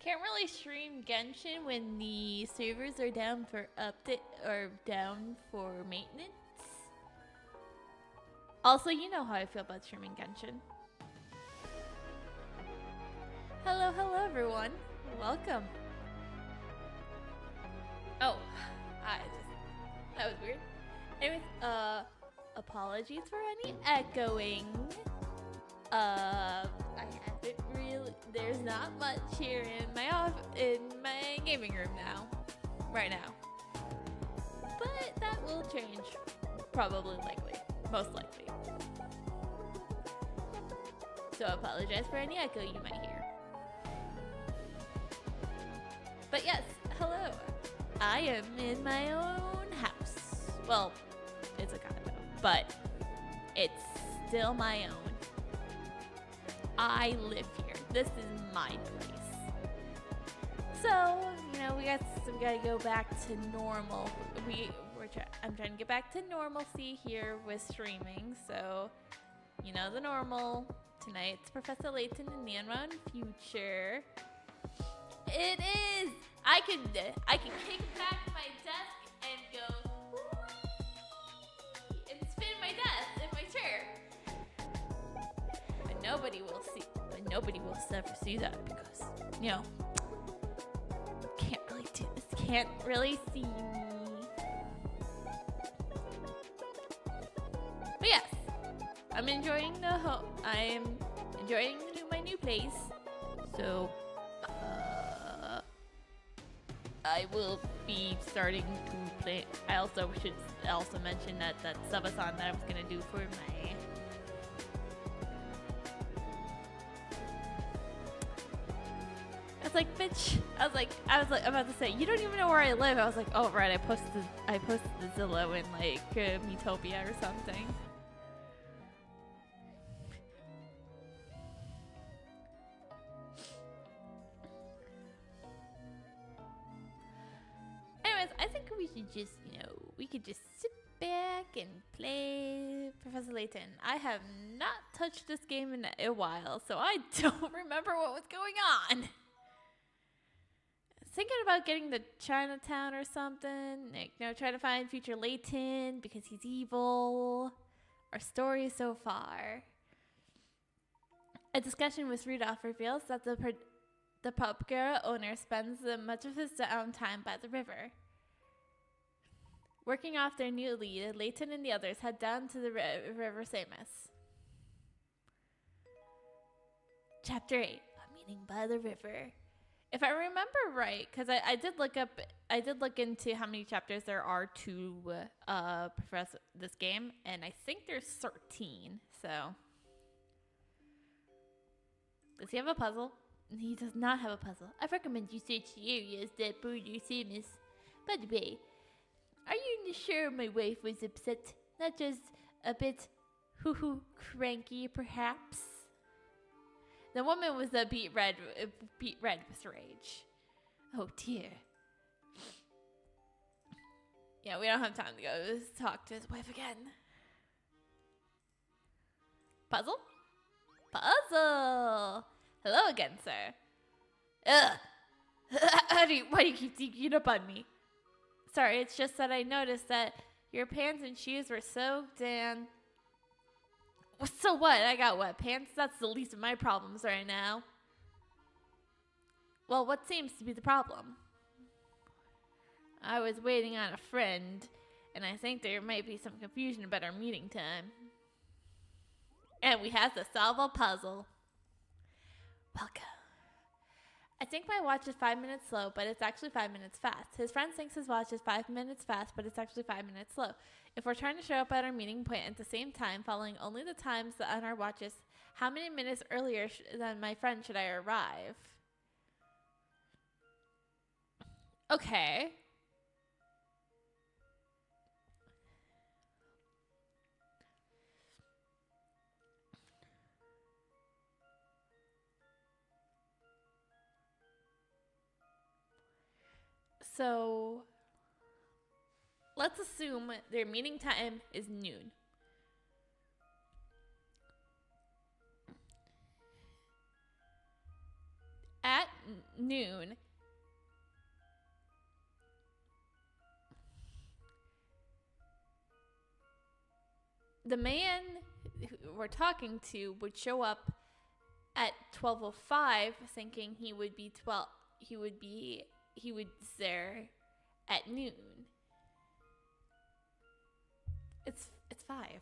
Can't really stream Genshin when the servers are down for update or down for maintenance. Also, you know how I feel about streaming Genshin. Hello, hello everyone. Welcome. Oh, that was weird. Anyways, apologies for any echoing. I haven't really. There's not much here in my gaming room now, right now. But that will change, probably, likely, most likely. So I apologize for any echo you might hear. But yes, hello. I am in my own house. Well, it's a condo, but it's still my own. I live here. This is my place. So, we gotta go back to normal. I'm trying to get back to normalcy here with streaming. So, the normal. Tonight's Professor Layton in the Unwound future. It is. I can kick back my desk and go whee, and spin my desk in my chair. But nobody will ever see that because, can't really do this. Can't really see me. But yes, I'm enjoying my new place. So, I will be starting to play. I also should mention that subathon that I was gonna do for my. I was like, bitch. I was about to say, you don't even know where I live. I was like, oh right, I posted the Zillow in Metopia or something. Anyways, I think we could just sit back and play Professor Layton. I have not touched this game in a while, so I don't remember what was going on. Thinking about getting to Chinatown or something. Try to find future Layton because he's evil. Our story so far. A discussion with Rudolph reveals that the Popgara owner spends much of his downtime by the river. Working off their new lead, Layton and the others head down to the River Samus. Chapter 8, A Meeting by the River. If I remember right, because I did look into how many chapters there are to profess this game, and I think there's 13. So, does he have a puzzle? He does not have a puzzle. I recommend you search the areas that border Samus. By the way, are you sure my wife was upset? Not just a bit cranky, perhaps? The woman was beat red with rage. Oh dear. Yeah, we don't have time to go talk to his wife again. Puzzle? Puzzle! Hello again, sir. Ugh! Why do you keep sneaking up on me? Sorry, it's just that I noticed that your pants and shoes were soaked and... So what? I got wet pants? That's the least of my problems right now. Well, what seems to be the problem? I was waiting on a friend, and I think there might be some confusion about our meeting time. And we have to solve a puzzle. Welcome. I think my watch is 5 minutes slow, but it's actually 5 minutes fast. His friend thinks his watch is 5 minutes fast, but it's actually 5 minutes slow. If we're trying to show up at our meeting point at the same time, following only the times on our watches, how many minutes earlier than my friend should I arrive? Okay. So, let's assume their meeting time is noon. At noon, the man who we're talking to would show up at 12:05 thinking he would be there at noon. It's 5.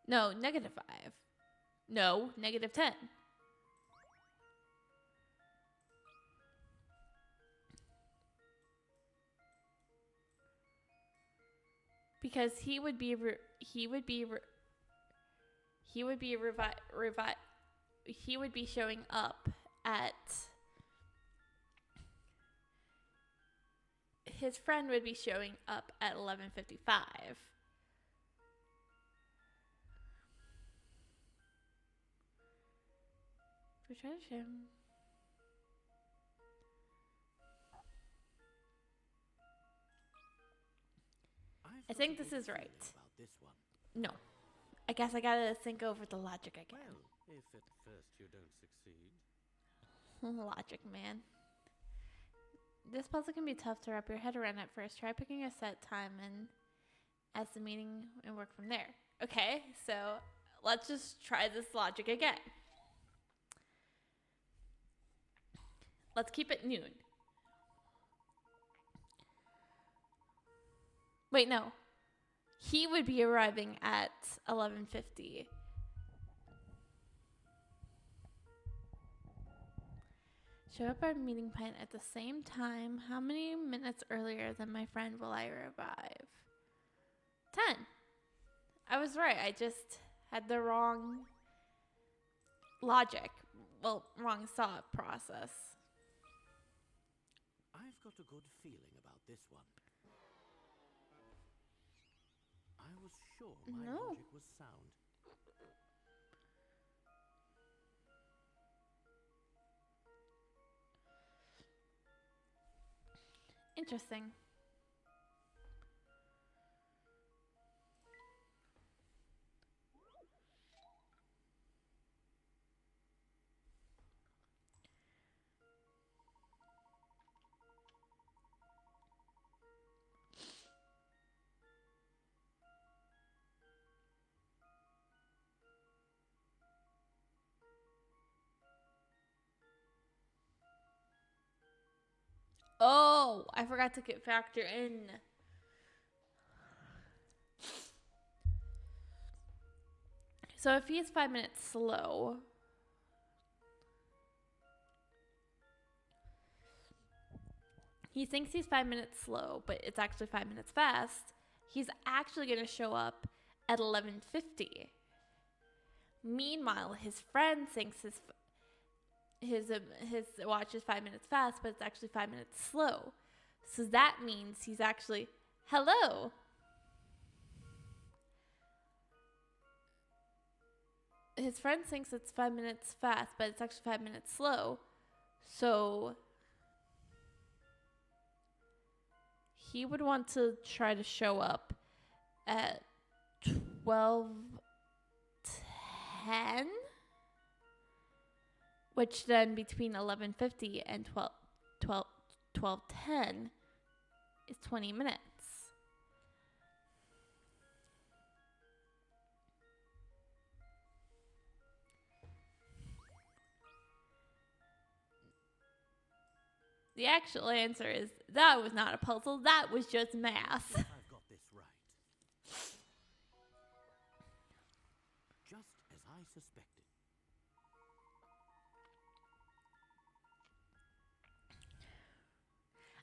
No, -5. No, -10. Because he would be showing up at his friend would be showing up at 11:55. We're trying to show him. I think this is right. This one. No. I guess I gotta think over the logic again. Well, if at first you don't succeed. Logic, man. This puzzle can be tough to wrap your head around at first. Try picking a set time and as the meeting and work from there. Okay, so let's just try this logic again. Let's keep it noon. Wait, no. He would be arriving at 11:50. Show up at meeting point at the same time. How many minutes earlier than my friend will I arrive? 10. I was right. I just had the wrong logic. Well, wrong thought process. I've got a good feeling about this one. I was sure my logic was sound. Interesting. Oh, I forgot to factor in. So if he's 5 minutes slow, he thinks he's 5 minutes slow, but it's actually 5 minutes fast. He's actually going to show up at 11:50. Meanwhile, his friend thinks his watch is 5 minutes fast, but it's actually 5 minutes slow. So that means he's actually, hello. His friend thinks it's 5 minutes fast, but it's actually 5 minutes slow. So he would want to try to show up at 12:10. Which then between 11:50 and 12:10 is 20 minutes. The actual answer is that was not a puzzle. That was just math. I've got this right. Just as I suspected.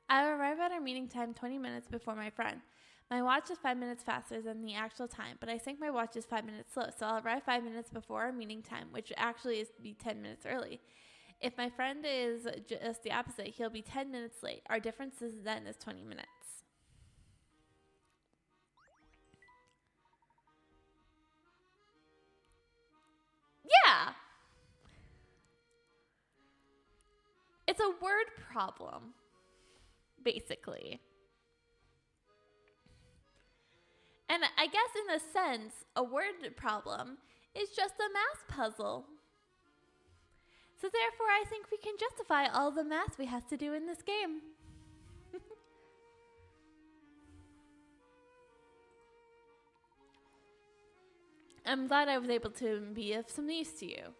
I arrive at our meeting time 20 minutes before my friend. My watch is 5 minutes faster than the actual time, but I think my watch is 5 minutes slow, so I'll arrive 5 minutes before our meeting time, which actually is be 10 minutes early. If my friend is just the opposite, he'll be 10 minutes late. Our difference then is 20 minutes. Yeah. It's a word problem. Basically. And I guess in a sense, a word problem is just a math puzzle. So therefore, I think we can justify all the math we have to do in this game. I'm glad I was able to be of some use to you.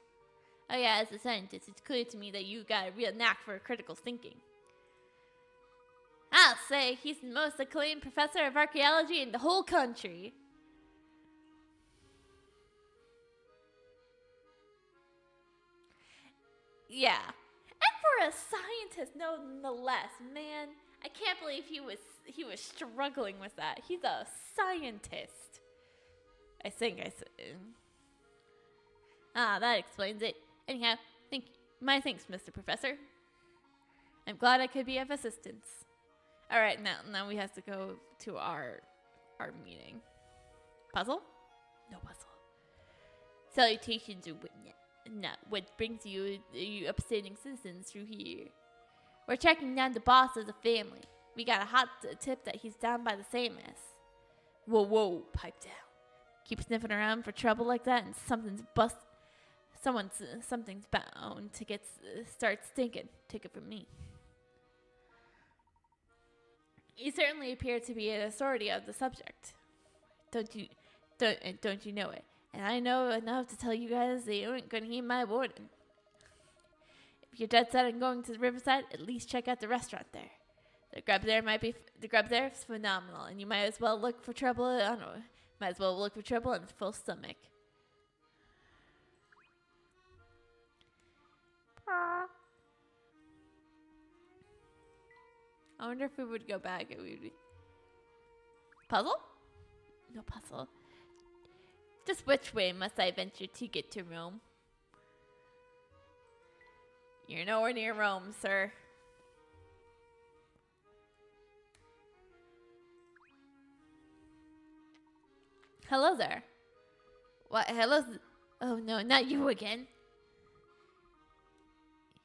Oh yeah, as a scientist, it's clear to me that you got a real knack for critical thinking. I'll say he's the most acclaimed professor of archaeology in the whole country. Yeah. And for a scientist, nonetheless, man, I can't believe he was struggling with that. He's a scientist. I think I said. That explains it. Anyhow, my thanks, Mr. Professor. I'm glad I could be of assistance. All right, now we have to go to our meeting. Puzzle? No puzzle. Salutations, what brings you upstanding citizens through here? We're tracking down the boss of the family. We got a hot tip that he's down by the Samus. Whoa, pipe down. Keep sniffing around for trouble like that, and something's bound to start stinking. Take it from me. You certainly appear to be an authority of the subject. Don't you know it? And I know enough to tell you guys that you ain't gonna heed my warning. If you're dead set on going to the riverside, at least check out the restaurant there. The grub there is phenomenal, and you might as well look for trouble. I don't know. Might as well look for trouble on a full stomach. I wonder if we would go back. It would be puzzle? No puzzle. Just which way must I venture to get to Rome? You're nowhere near Rome, sir. Hello there. What? Hello? Oh no, not you again.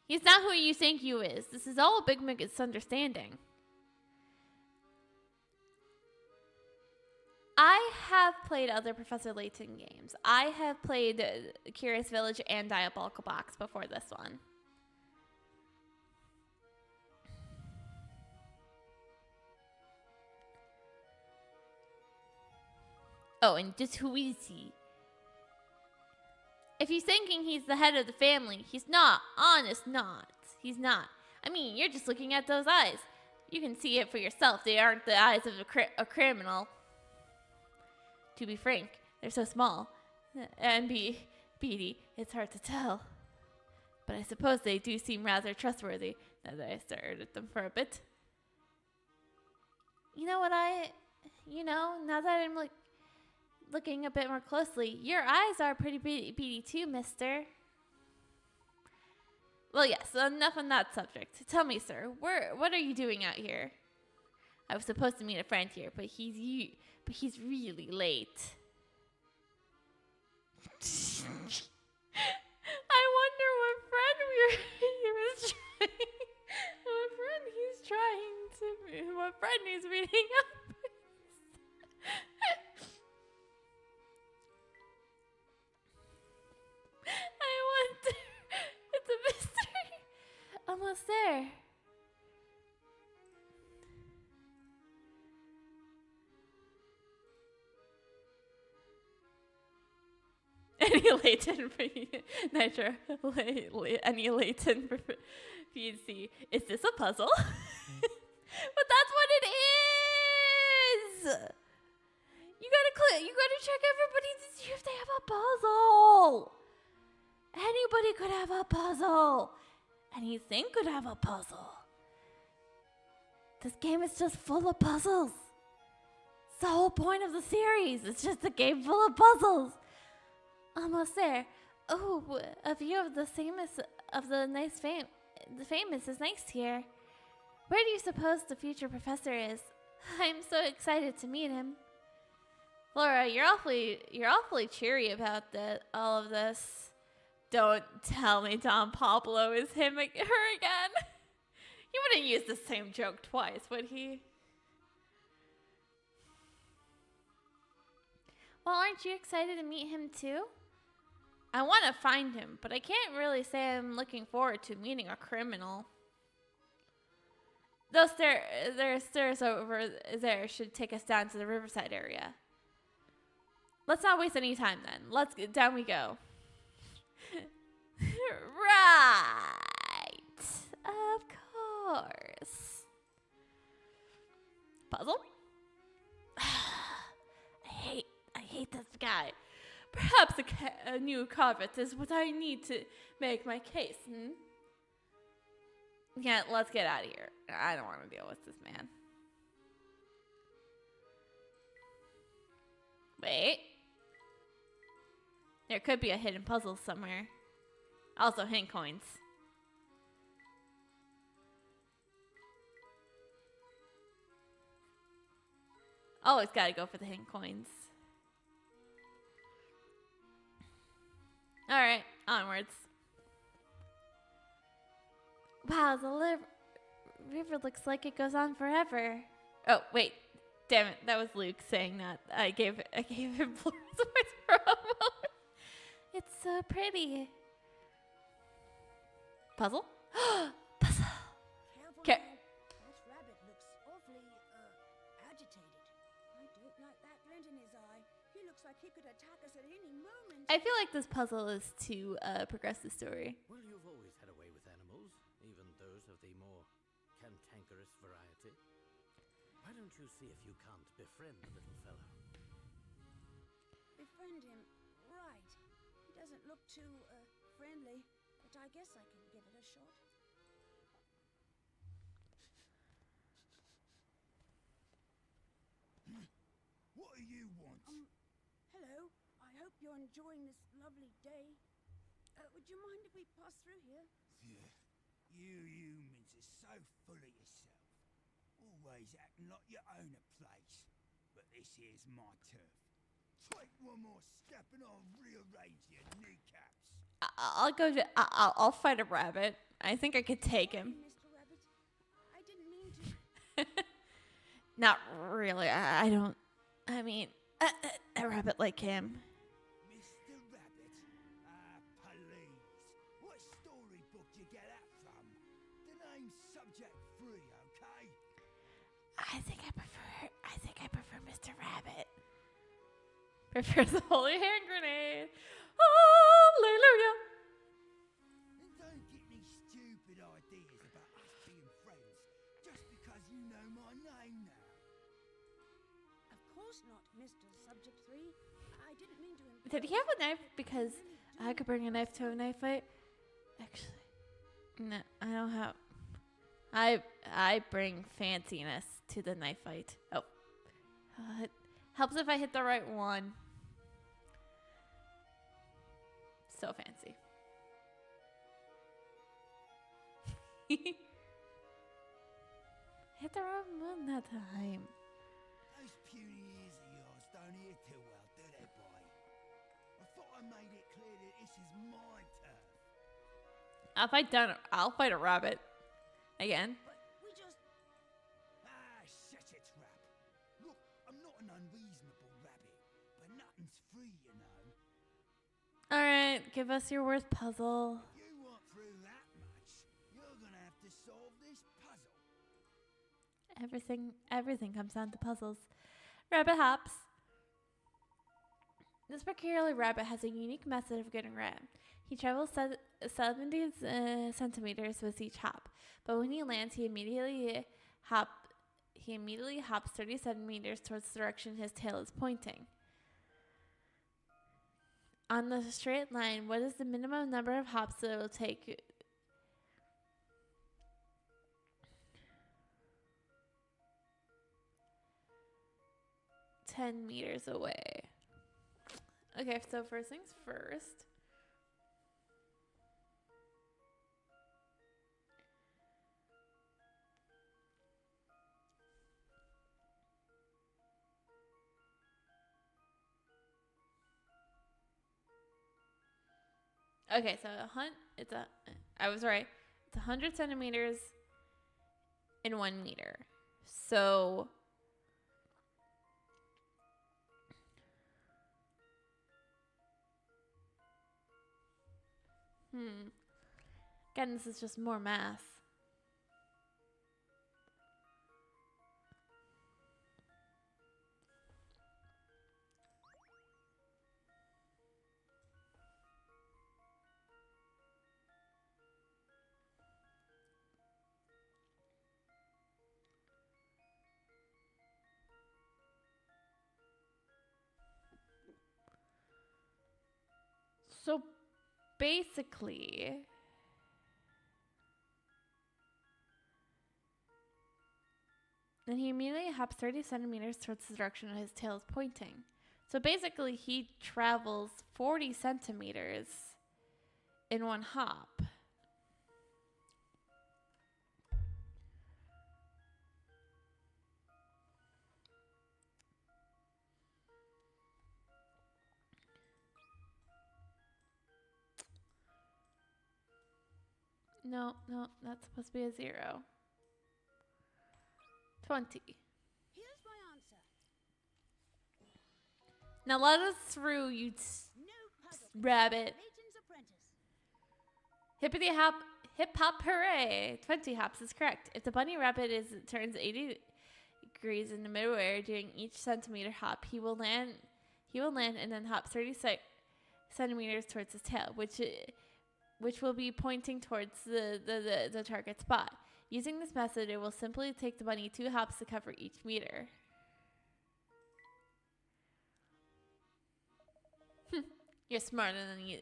He's not who you think you is. This is all a big misunderstanding. I have played other Professor Layton games. I have played Curious Village and Diabolical Box before this one. Oh, and just who is he? If you're thinking he's the head of the family, he's not. Honest not. He's not. I mean, you're just looking at those eyes. You can see it for yourself. They aren't the eyes of a criminal. To be frank, they're so small. And beady, it's hard to tell. But I suppose they do seem rather trustworthy now that I stared at them for a bit. You know what now that I'm looking a bit more closely, your eyes are pretty beady too, mister. Well, yes, enough on that subject. Tell me, sir, what are you doing out here? I was supposed to meet a friend here, but he's really late. I wonder what friend what friend he's meeting up with. I wonder. It's a mystery. Almost there. Any Layton for Nitro. Any Layton for PC. Is this a puzzle? But that's what it is! You gotta check everybody to see if they have a puzzle! Anybody could have a puzzle! Anything could have a puzzle. This game is just full of puzzles. It's the whole point of the series. It's just a game full of puzzles. Almost there. Oh, a view of the famous the famous is nice here. Where do you suppose the future professor is? I'm so excited to meet him. Flora, you're awfully cheery about all of this. Don't tell me Don Pablo is her again. He wouldn't use the same joke twice, would he? Well, aren't you excited to meet him too? I want to find him, but I can't really say I'm looking forward to meeting a criminal. Those stairs over there should take us down to the riverside area. Let's not waste any time then. Let's get down we go. Right. Of course. Puzzle? I hate this guy. Perhaps a new carpet is what I need to make my case, Yeah, let's get out of here. I don't want to deal with this man. Wait. There could be a hidden puzzle somewhere. Also, hint coins. Always gotta go for the hint coins. Alright, onwards. Wow, the river looks like it goes on forever. Oh, wait. Damn it, that was Luke saying that. I gave him Flora's voice for a moment. It's so pretty. Puzzle? Puzzle. Okay. That rabbit looks awfully, agitated. I don't like that glint in his eye. He looks like he could attack us at any moment. I feel like this puzzle is to progress the story. Well, you've always had a way with animals, even those of the more cantankerous variety. Why don't you see if you can't befriend the little fellow? Befriend him, right. He doesn't look too, friendly, but I guess I can give it a shot. What do you want? Hello. I hope you're enjoying this lovely day. Would you mind if we pass through here? Yeah, you humans are so full of yourself. Always acting like you own a place. But this here's my turf. Take one more step and I'll rearrange your kneecaps. I'll fight a rabbit. I think I could take him. Mr. Rabbit, I didn't mean to. Not really. I don't. I mean, a rabbit like him. Mr. Rabbit? Please. What storybook you get that from? The name's subject free, okay? I think I prefer Mr. Rabbit. Prefer the holy hand grenade. Hallelujah. And don't get any stupid ideas about us being friends just because you know my name now. Of course not, Mr. Subject 3. I didn't mean to. Did he have a knife? Because I could bring a knife to a knife fight. Actually, no, I don't have. I bring fanciness to the knife fight. Oh, it helps if I hit the right one. So fancy. Hit the wrong one that time. Those puny ears of yours don't hear too well, do they, boy? I thought I made it clear that this is my turf. I'll fight a rabbit. Again. But we just. Shut your trap. Look, I'm not an unreasonable rabbit, but nothing's free, you know. Alright, give us your worst puzzle. If you want through that much, you're gonna have to solve this puzzle. Everything comes down to puzzles. Rabbit hops. This peculiar rabbit has a unique method of getting around. He travels 70 centimeters with each hop, but when he lands, he immediately hops 30 centimeters towards the direction his tail is pointing. On the straight line, what is the minimum number of hops that it will take? $10 meters away. Okay, so first things first. Okay, so I was right. It's 100 centimeters in 1 meter. So Again, this is just more math. So basically, then he immediately hops 30 centimeters towards the direction his tail is pointing. So basically, he travels 40 centimeters in one hop. No, that's supposed to be a 0. 20. Here's my answer. Now let us through, you No puzzle. rabbit. Layton's apprentice. Hippity hop, hip hop hooray! 20 hops is correct. If the bunny rabbit turns 80 degrees in the middle air during each centimeter hop, he will land and then hop 30 centimeters towards his tail, which will be pointing towards the target spot. Using this method, it will simply take the bunny 2 hops to cover each meter. You're smarter than you.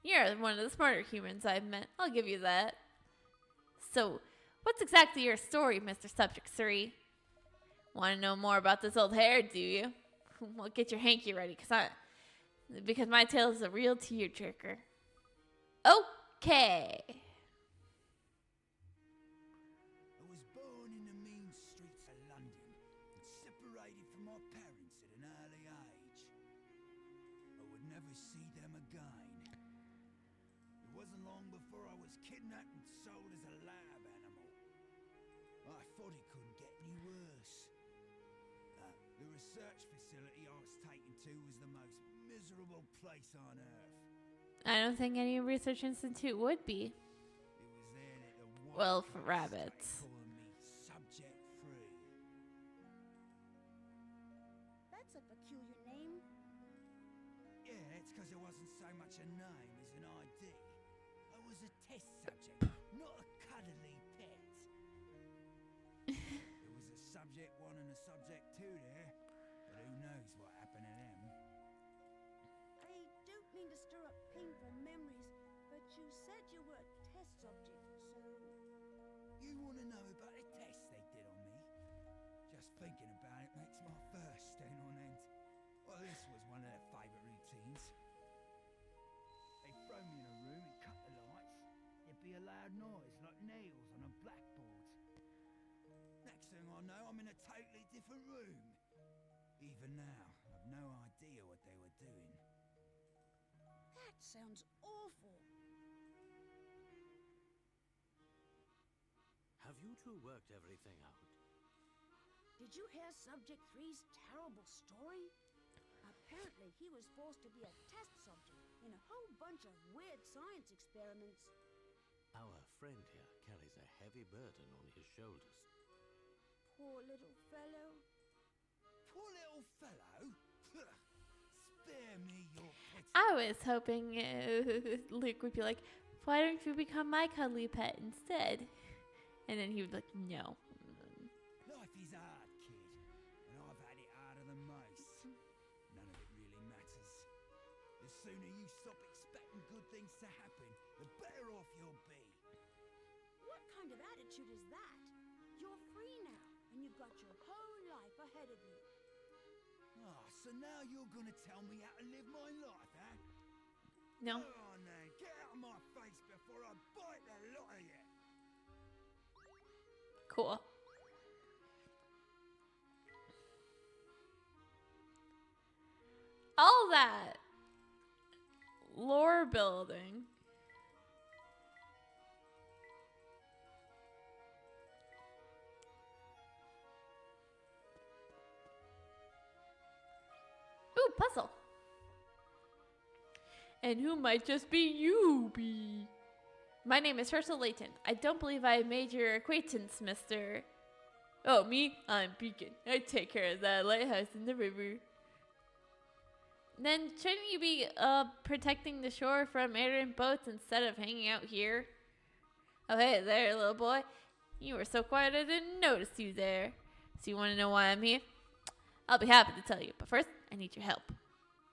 You're one of the smarter humans I've met. I'll give you that. So, what's exactly your story, Mr. Subject 3? Want to know more about this old hare, do you? Well, get your hanky ready, because my tale is a real tearjerker. Okay. I was born in the mean streets of London and separated from my parents at an early age. I would never see them again. It wasn't long before I was kidnapped and sold as a lab animal. I thought it couldn't get any worse. The research facility I was taken to was the most miserable place on earth. I don't think any research institute would be. It was there that the white Well, for guy rabbits. started calling me Subject 3. That's a peculiar name. Yeah, it's because it wasn't so much a name as an ID. I was a test subject, not a cuddly pet. There was a subject 1 and a subject 2 there, but who knows what happened to them. I don't mean to stir up painful memories, but you said you were a test subject, so... You want to know about the test they did on me? Just thinking about it makes my fur stand on end. Well, this was one of their favourite routines. They'd throw me in a room and cut the lights. There'd be a loud noise like nails on a blackboard. Next thing I know, I'm in a totally different room. Even now, I've no idea what they were doing. That sounds awful. Have you two worked everything out? Did you hear Subject 3's terrible story? Apparently, he was forced to be a test subject in a whole bunch of weird science experiments. Our friend here carries a heavy burden on his shoulders. Poor little fellow. Poor little fellow? Spare me your pity. I was hoping Luke would be like, why don't you become my cuddly pet instead? And then he would be like, no. Life is hard, kid, and I've had it harder than most. None of it really matters. The sooner you stop expecting good things to happen, the better off you'll be. What kind of attitude is that? You're free now, and you've got your whole life ahead of you. Ah, so now you're gonna tell me how to live my life, huh? No. Go on then, get out of my face before I bite the lot of you. Cool. All that lore building. Ooh, puzzle. And who might just be you be? My name is Herschel Layton. I don't believe I made your acquaintance, mister. Oh, me? I'm Beacon. I take care of that lighthouse in the river. Then shouldn't you be protecting the shore from errant boats instead of hanging out here? Oh, hey there, little boy. You were so quiet I didn't notice you there. So you want to know why I'm here? I'll be happy to tell you, but first, I need your help.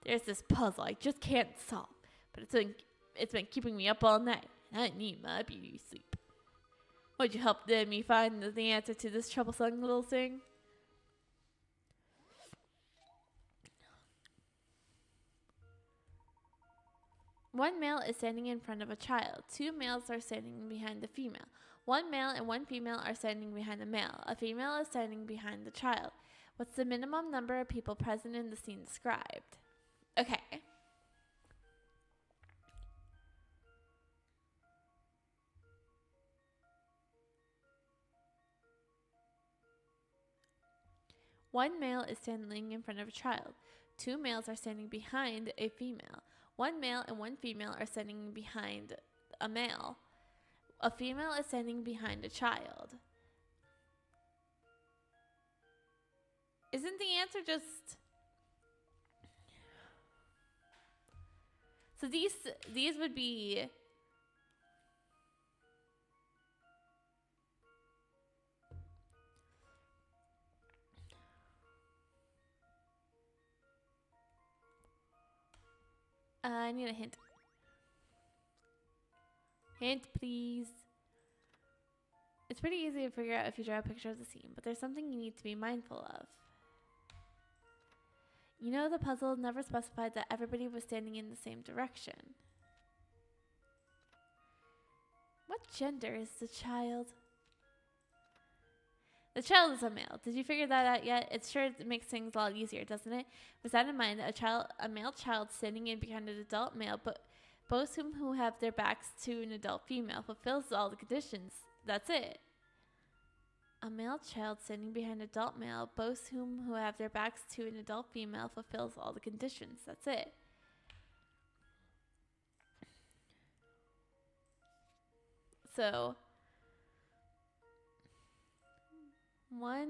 There's this puzzle I just can't solve, but it's been keeping me up all night, and I need my beauty sleep. Would you help me find the answer to this troublesome little thing? One male is standing in front of a child. Two males are standing behind the female. One male and one female are standing behind the male. A female is standing behind the child. What's the minimum number of people present in the scene described? Okay. One male is standing in front of a child. Two males are standing behind a female. One male and one female are standing behind a male. A female is standing behind a child. Isn't the answer just... So these would be... I need a hint. Hint, please. It's pretty easy to figure out if you draw a picture of the scene, but there's something you need to be mindful of. You know, the puzzle never specified that everybody was standing in the same direction. What gender is the child? The child is a male. Did you figure that out yet? It sure makes things a lot easier, doesn't it? With that in mind, a male child standing in behind an adult male, but both who have their backs to an adult female, fulfills all the conditions. That's it. A male child standing behind an adult male, both who have their backs to an adult female, fulfills all the conditions. That's it. So... Wait.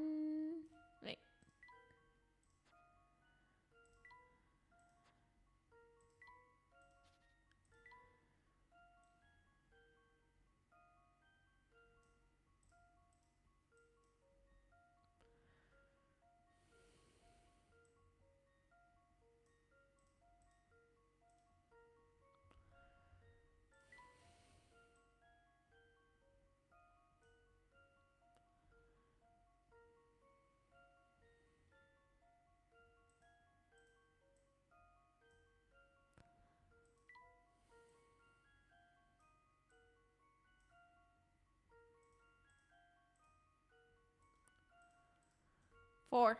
Four.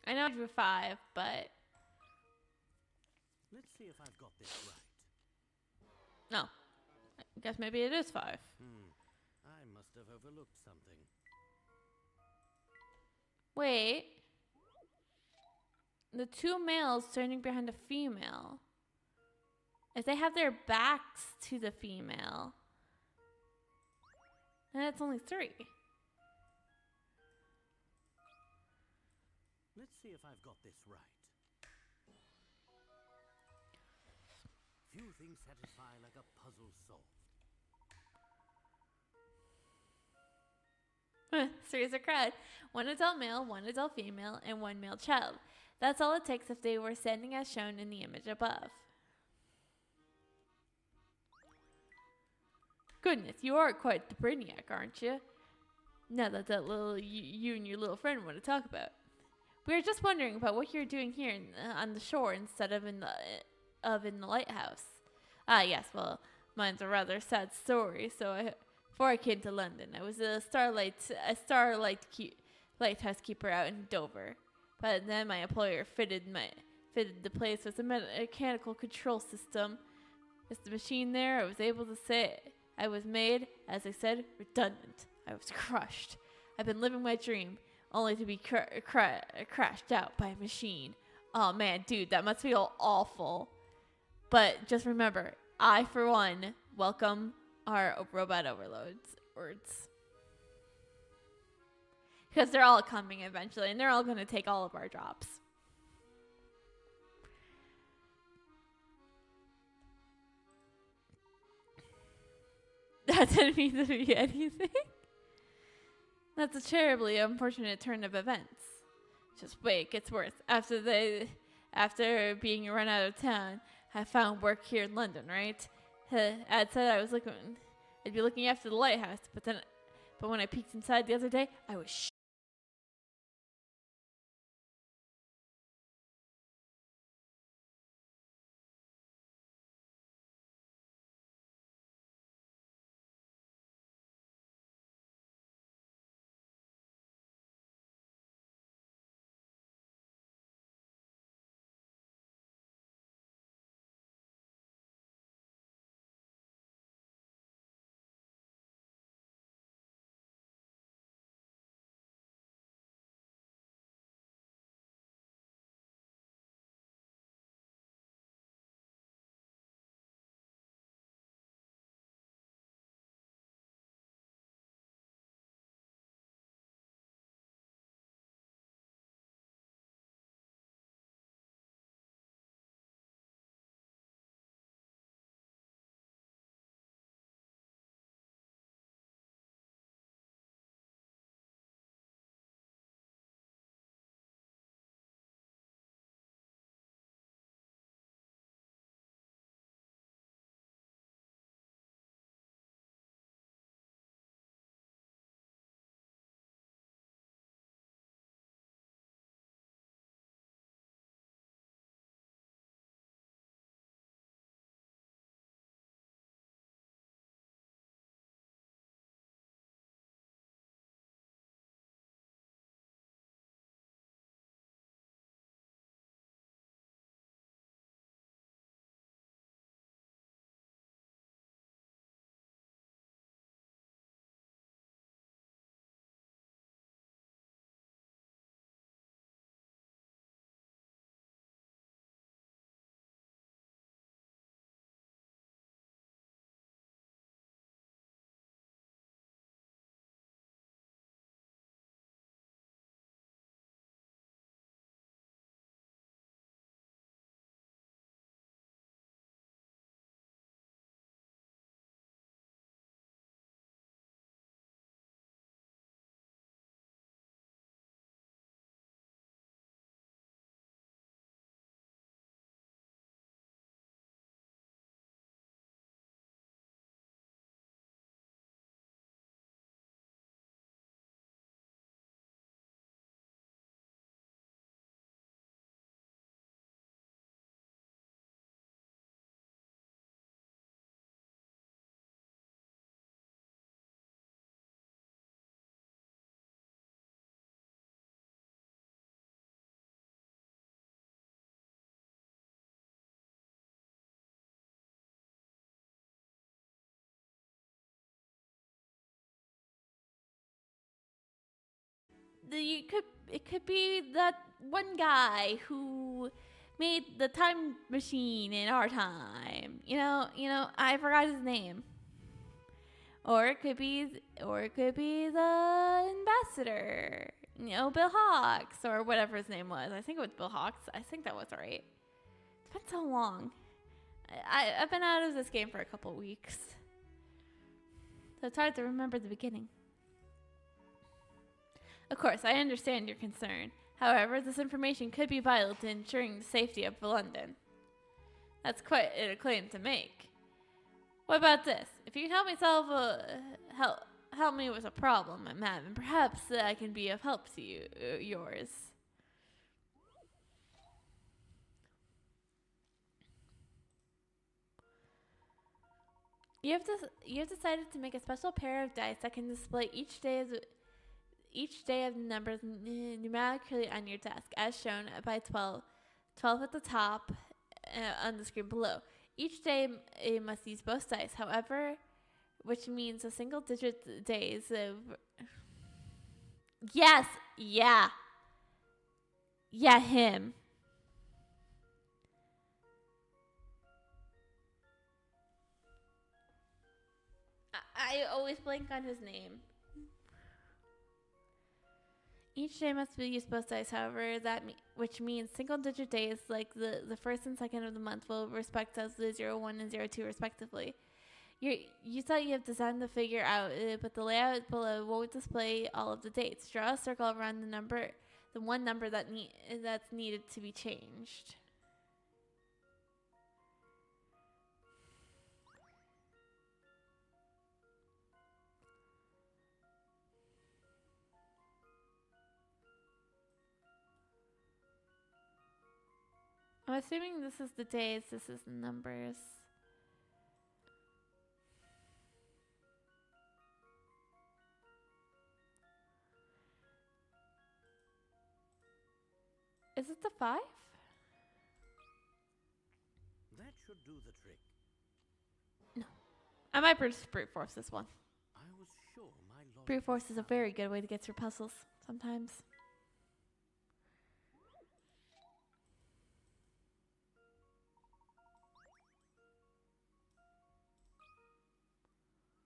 I know I drew 5, but... Let's see if I've got this right. No. I guess maybe it is 5. I must have overlooked something. Wait. The two males standing behind a female. If they have their backs to the female, then it's only 3. Let's see if I've got this right. Few things satisfy like a puzzle solved. 3 is a crowd. 1 adult male, 1 adult female, and 1 male child. That's all it takes if they were standing as shown in the image above. Goodness, you are quite the brainiac, aren't you? Now that little you and your little friend want to talk about. We were just wondering about what you're doing here on the shore instead of in the lighthouse. Ah, yes, well, mine's a rather sad story. Before I came to London, I was a lighthouse keeper out in Dover. But then my employer fitted the place with a mechanical control system. With the machine there, I was able to say I was made, as I said, redundant. I was crushed. I've been living my dream, only to be crashed out by a machine. Oh man, dude, that must feel awful. But just remember, I, for one, welcome our robot overloads words. Because they're all coming eventually, and they're all going to take all of our jobs. That didn't mean to be anything. That's a terribly unfortunate turn of events. Just wait, it gets worse. After being run out of town, I found work here in London, right? I'd said I'd be looking after the lighthouse, but when I peeked inside the other day, I was it could be that one guy who made the time machine in our time. I forgot his name. Or it could be the ambassador. Bill Hawks or whatever his name was. I think it was Bill Hawks. I think that was right. It's been so long. I've been out of this game for a couple weeks, so it's hard to remember the beginning. Of course, I understand your concern. However, this information could be vital to ensuring the safety of London. That's quite a claim to make. What about this? If you can help me help me with a problem I'm having, perhaps I can be of help to yours. You have decided to make a special pair of dice that can display each day of the numbers numerically on your desk, as shown by 12 at the top on the screen below. Each day must use both dice, however, which means a single digit days of... Yes! Yeah, him. I always blank on his name. Each day must be used both sides, however, which means single-digit days like the first and second of the month will respect as the 01 and 02 respectively. You thought you have designed the figure out, but the layout below won't display all of the dates. Draw a circle around the one number that's needed to be changed. I'm assuming this is the days, this is the numbers. Is it the 5? That should do the trick. No. I might just brute force this one. I was sure my logic Brute force was is a sound. very good way to get through puzzles sometimes.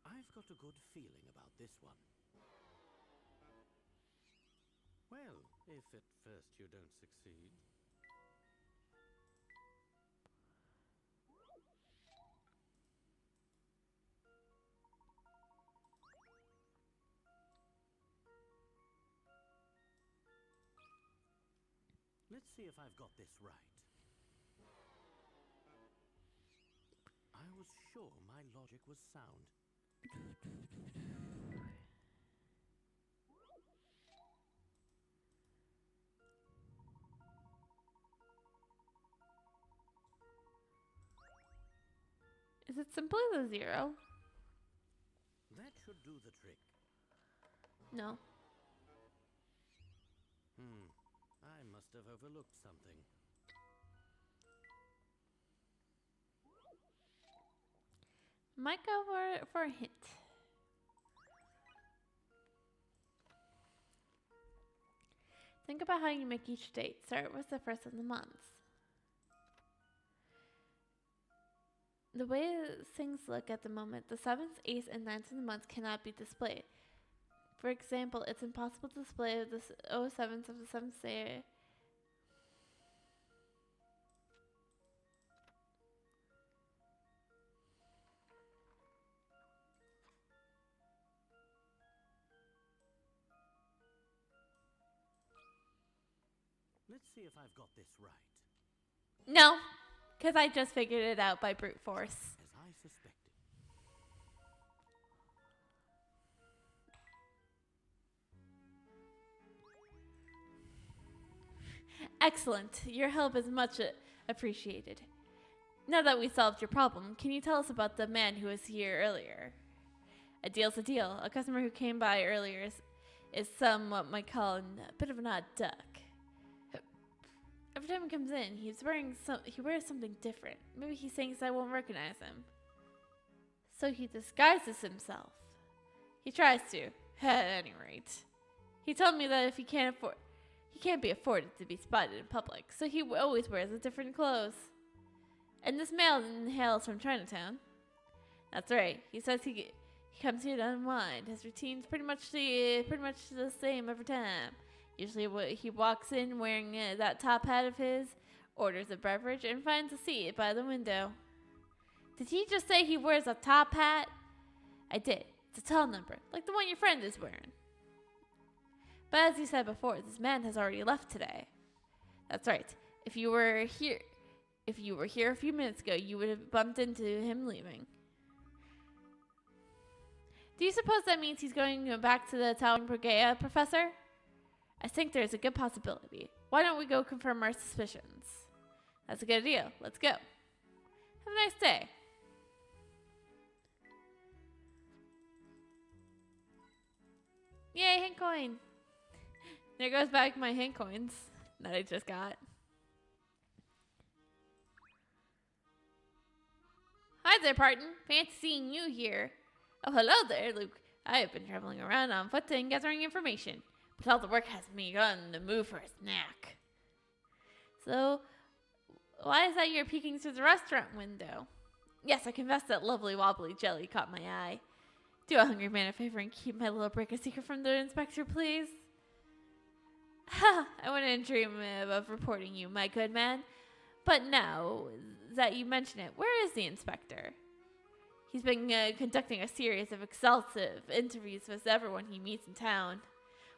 I've got a good feeling about this one. Well, if at first you don't succeed. Let's see if I've got this right. I was sure my logic was sound. Is it simply the 0? That should do the trick. No. I must have overlooked something. Might go for a hint. Think about how you make each date. Start with the first of the month. The way things look at the moment, the 7th, 8th, and 9th of the month cannot be displayed. For example, it's impossible to display the 07th of the 7th day. Let's see if I've got this right. No, because I just figured it out by brute force. As I suspected. Excellent. Your help is much appreciated. Now that we solved your problem, can you tell us about the man who was here earlier? A deal's a deal. A customer who came by earlier is somewhat might call a bit of an odd duck. Every time he comes in, he wears something different. Maybe he thinks I won't recognize him. So he disguises himself. He tries to, at any rate. He told me that if he can't be afforded to be spotted in public, so he always wears a different clothes. And this man hails from Chinatown. That's right. He says he comes here to unwind. His routine's pretty much the same every time. Usually he walks in wearing that top hat of his, orders a beverage, and finds a seat by the window. Did he just say he wears a top hat? I did. It's a tall number, like the one your friend is wearing. But as you said before, this man has already left today. That's right. If you were here a few minutes ago, you would have bumped into him leaving. Do you suppose that means he's going back to the Town Brigade, Professor? I think there's a good possibility. Why don't we go confirm our suspicions? That's a good idea. Let's go. Have a nice day. Yay, hint coin. There goes back my hint coins that I just got. Hi there, Parton. Fancy seeing you here. Oh, hello there, Luke. I have been traveling around on foot and gathering information, but all the work has me on the move for a snack. So, why is that you're peeking through the restaurant window? Yes, I confess that lovely wobbly jelly caught my eye. Do a hungry man a favor and keep my little brick a secret from the inspector, please. Ha! I wouldn't dream of reporting you, my good man. But now that you mention it, where is the inspector? He's been conducting a series of exhaustive interviews with everyone he meets in town.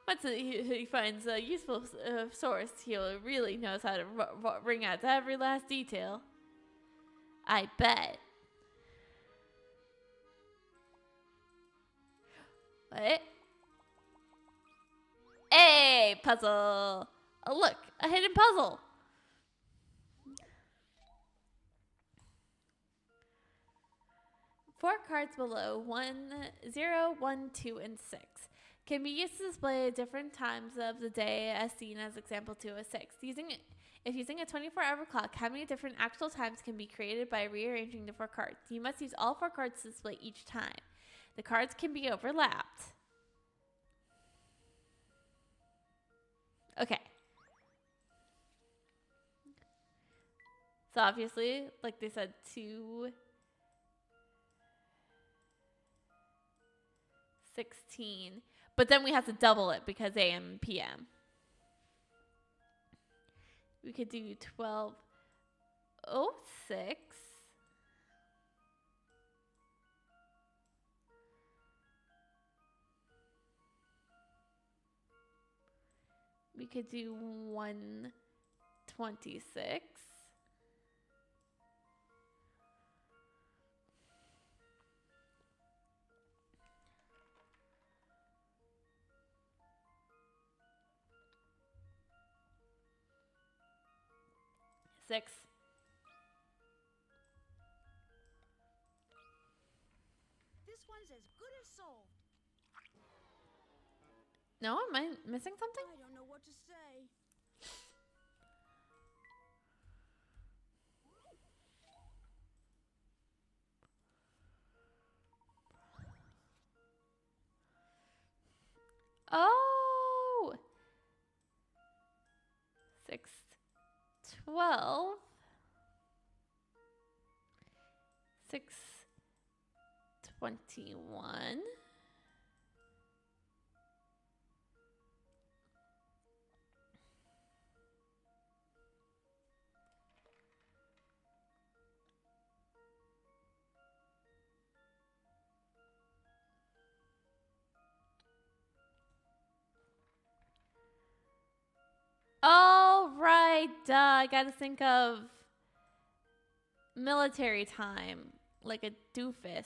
Once he finds a useful source, he'll really knows how to wring out every last detail. I bet. What? Hey, puzzle! Oh, look, a hidden puzzle. Four cards below, 1, 0, 1, 2, and 6, can be used to display different times of the day as seen as example 2 of 6. If using a 24-hour clock, how many different actual times can be created by rearranging the 4 cards? You must use all 4 cards to display each time. The cards can be overlapped. Okay. So obviously, like they said, 2, 16. But then we have to double it because AM and PM. We could do 12:06. We could do 1:26. Six. This one's as good as solved. No, am I missing something? I don't know what to say. Oh! 6, 12. 6, 21. Oh, right. Duh. I gotta think of military time. Like a doofus.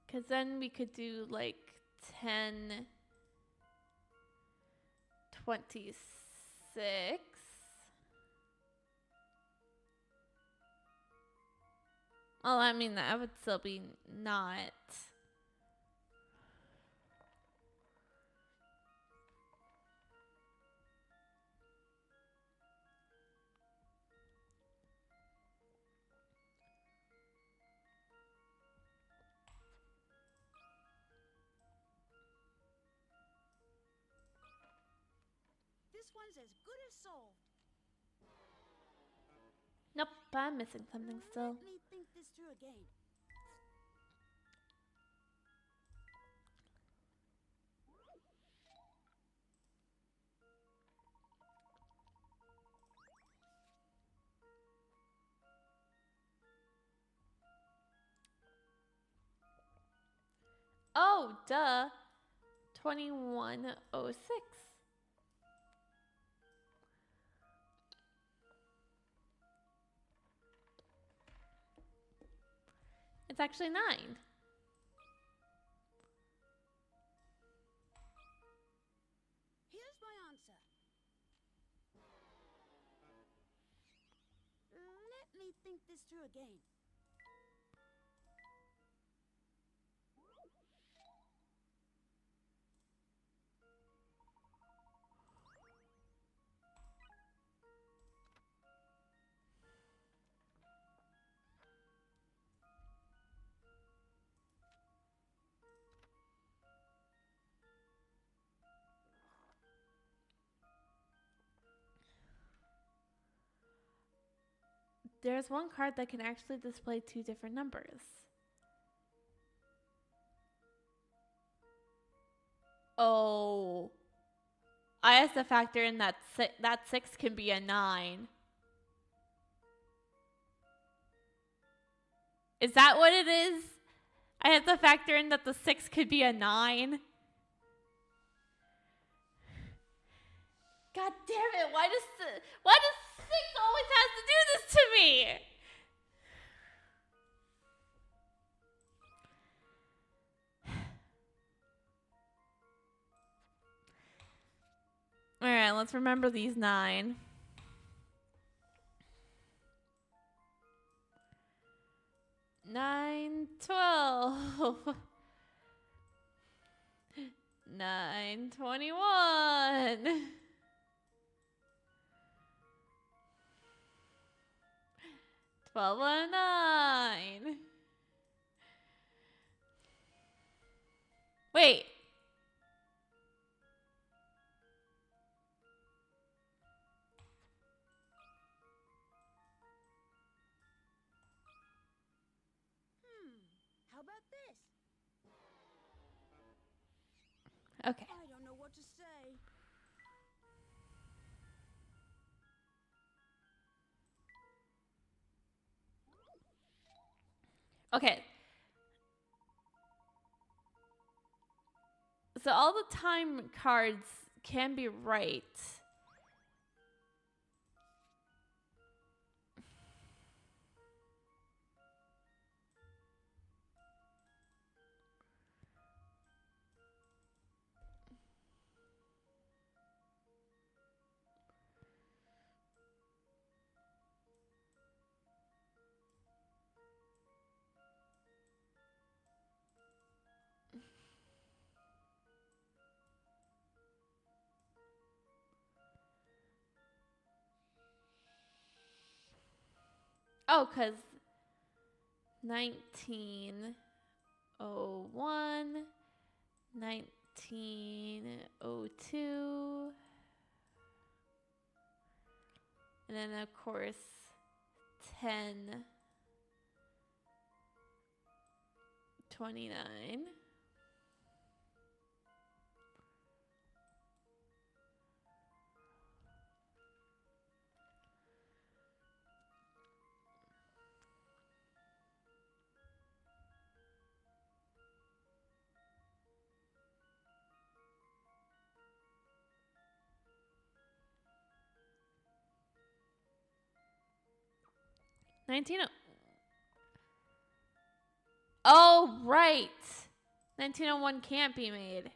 Because then we could do like 10, 26. Well, I mean, that would still be not. This one's as good as solved. Nope, I'm missing something still. Let me think this through again. Oh, duh. 2106. It's actually 9. Here's my answer. Let me think this through again. there's one card that can actually display two different numbers. Oh. I have to factor in that that 6 can be a 9. Is that what it is? I have to factor in that the 6 could be a 9. God damn it, why does 6 always have to do this to me? Alright, let's remember these 9. 9, 12. 9, 21. 12, 9. Wait. How about this? Okay. I don't know what to say. Okay. So all the time cards can be right. Oh, because 1901, 1902, and then of course 1029. Oh, right. 1901 can't be made.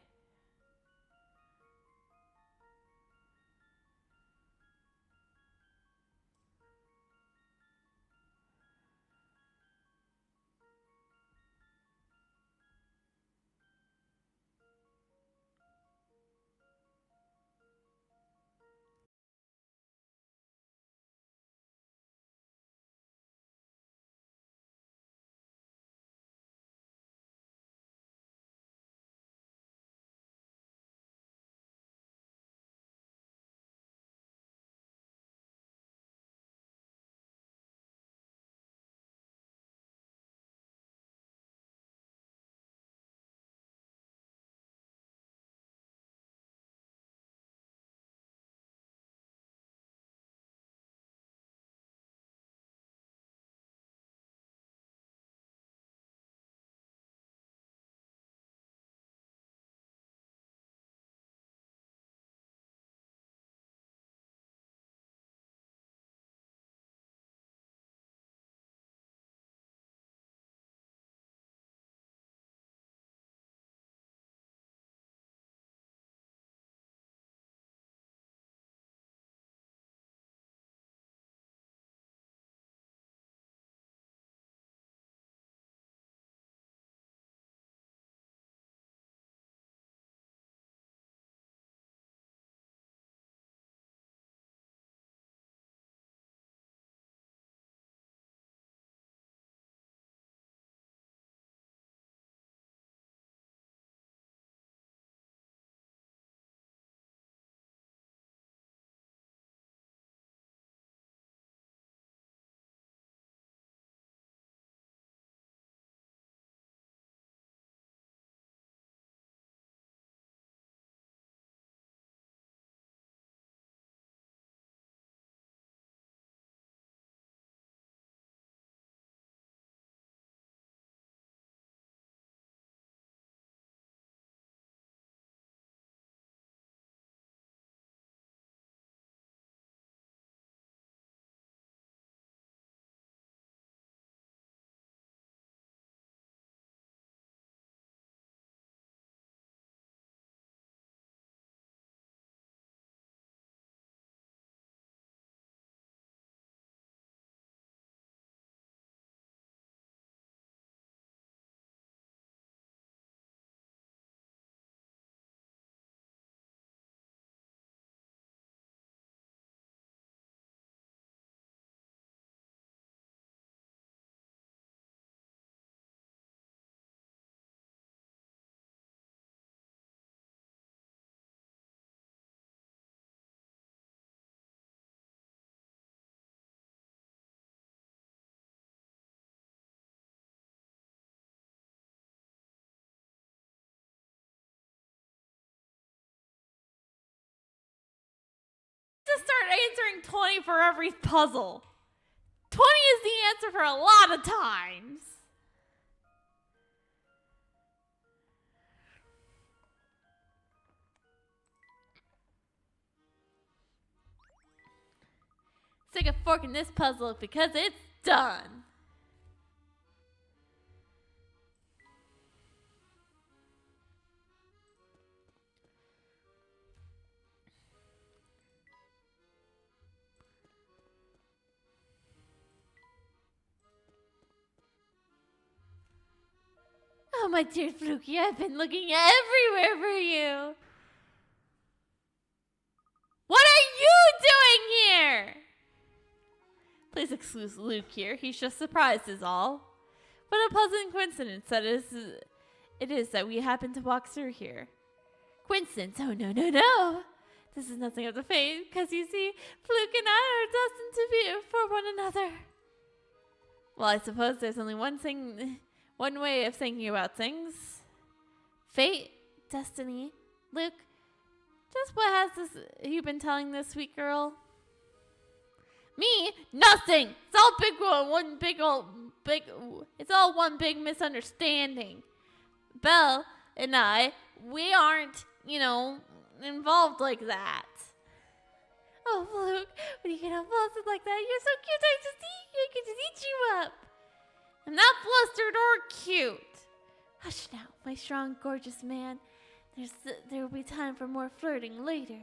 answering 20 for every puzzle. 20 is the answer for a lot of times. Stick a fork in this puzzle because it's done. Oh, my dear Fluky, I've been looking everywhere for you. What are you doing here? Please excuse Luke here. He's just surprised is all. What a pleasant coincidence that it is that we happen to walk through here. Coincidence? Oh, no, no, no. This is nothing of the fate, because you see, Fluke and I are destined to be for one another. Well, I suppose there's only one way of thinking about things. Fate, destiny, Luke. Just what has you been telling this sweet girl? Me? Nothing. It's all it's all one big misunderstanding. Belle and I, we aren't, involved like that. Oh, Luke, when you get involved like that, you're so cute. I can just eat you up. I'm not flustered or cute. Hush now, my strong, gorgeous man. There will be time for more flirting later.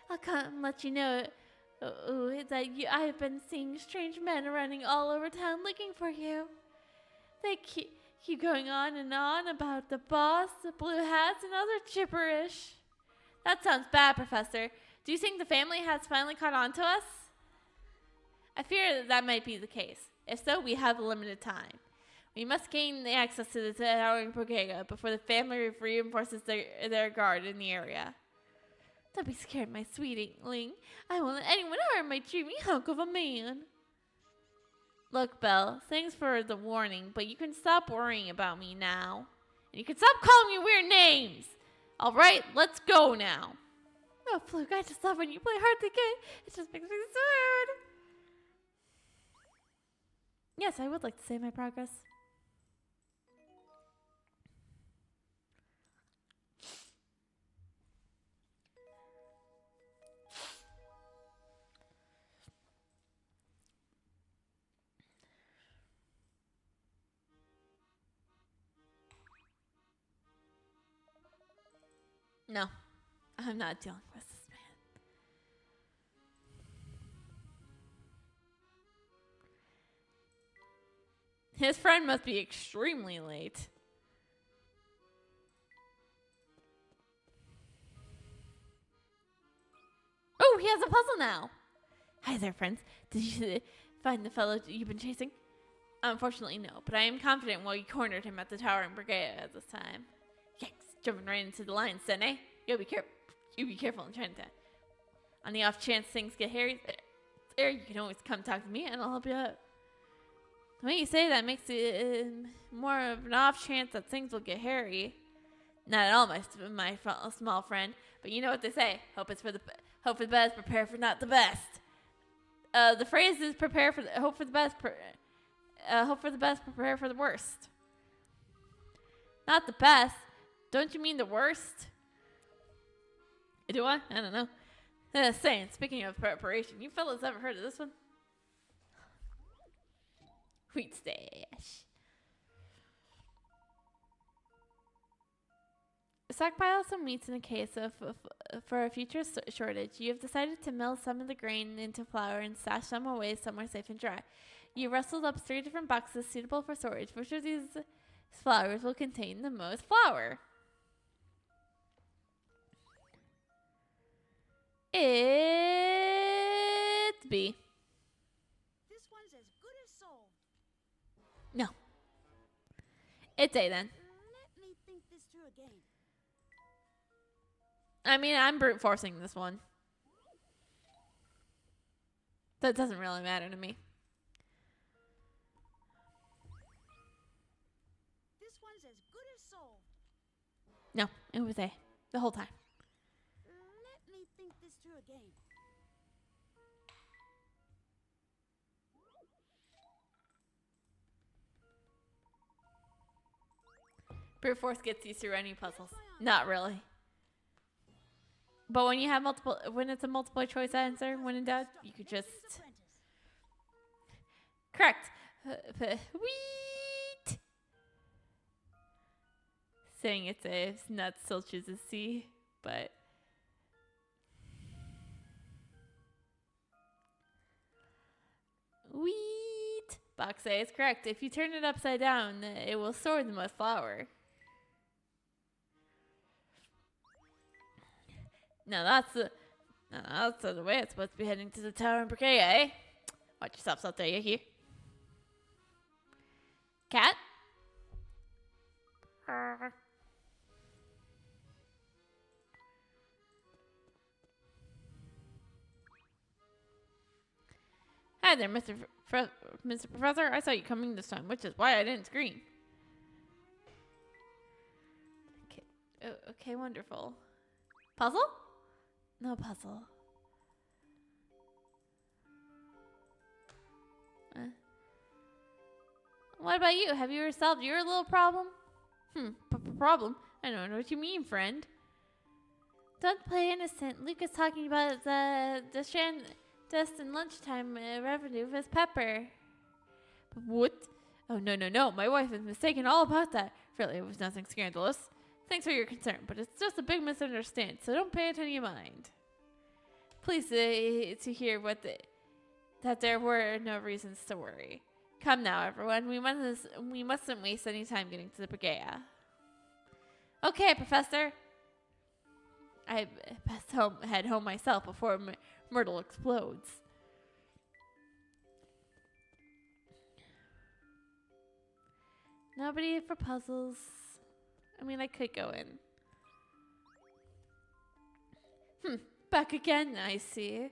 I'll come and let you know that I have been seeing strange men running all over town looking for you. They keep going on and on about the boss, the blue hats, and other gibberish. That sounds bad, Professor. Do you think the family has finally caught on to us? I fear that might be the case. If so, we have limited time. We must gain the access to the towering bodega before the family reinforces their guard in the area. Don't be scared, my sweetling. I won't let anyone harm my dreamy hunk of a man. Look, Belle, thanks for the warning, but you can stop worrying about me now. And you can stop calling me weird names. All right, let's go now. Oh, Fluke, I just love when you play hard to get. It just makes me sad. Yes, I would like to save my progress. No, I'm not dealing with this man. His friend must be extremely late. Oh, he has a puzzle now. Hi there, friends. Did you find the fellow you've been chasing? Unfortunately, no, but I am confident we cornered him at the towering brigade at this time. Yikes, jumping right into the lion's den, eh? You be careful in trying to. On the off chance things get hairy, there, you can always come talk to me and I'll help you out. The way you say that makes it more of an off chance that things will get hairy. Not at all, my small friend, but you know what they say. Hope for the best, prepare for not the best. The phrase is hope for the best, prepare for the worst. Not the best. Don't you mean the worst? Do I? I don't know. Saying, speaking of preparation, you fellas ever heard of this one? Wheat stash. Stockpile some wheats in a case for a future shortage. You have decided to mill some of the grain into flour and stash some away somewhere safe and dry. You rustled up 3 different boxes suitable for storage. Which of these flours will contain the most flour? It's B. This one's as good as solved. No. It's A then. Let me think this through again. I mean, I'm brute forcing this one. That doesn't really matter to me. This one's as good as solved. No, it was A. The whole time. Let me think this through again. Brute force gets you through any puzzles. Not really. But when you have when it's a multiple choice answer, when in doubt, you could just. Correct. Wheat. Saying it's A, not still chooses C, but. Wheat. Box A is correct. If you turn it upside down, it will store the most flour. Now that's the way it's supposed to be heading to the tower in Brigade, eh? Watch yourselves out there, you hear? Cat? Hi there, Mr. Professor. I saw you coming this time, which is why I didn't scream. Okay, okay, wonderful. Puzzle? No puzzle. What about you? Have you solved your little problem? Problem? I don't know what you mean, friend. Don't play innocent. Luke is talking about the dust and lunchtime revenue of his pepper. What? Oh, no. My wife is mistaken all about that. Really, it was nothing scandalous. Thanks for your concern, but it's just a big misunderstanding, so don't pay it any mind. Please to hear that there were no reasons to worry. Come now, everyone. We mustn't waste any time getting to the Brigade. Okay, Professor. I best head home myself before Myrtle explodes. Nobody for puzzles. I mean, I could go in. Back again, I see.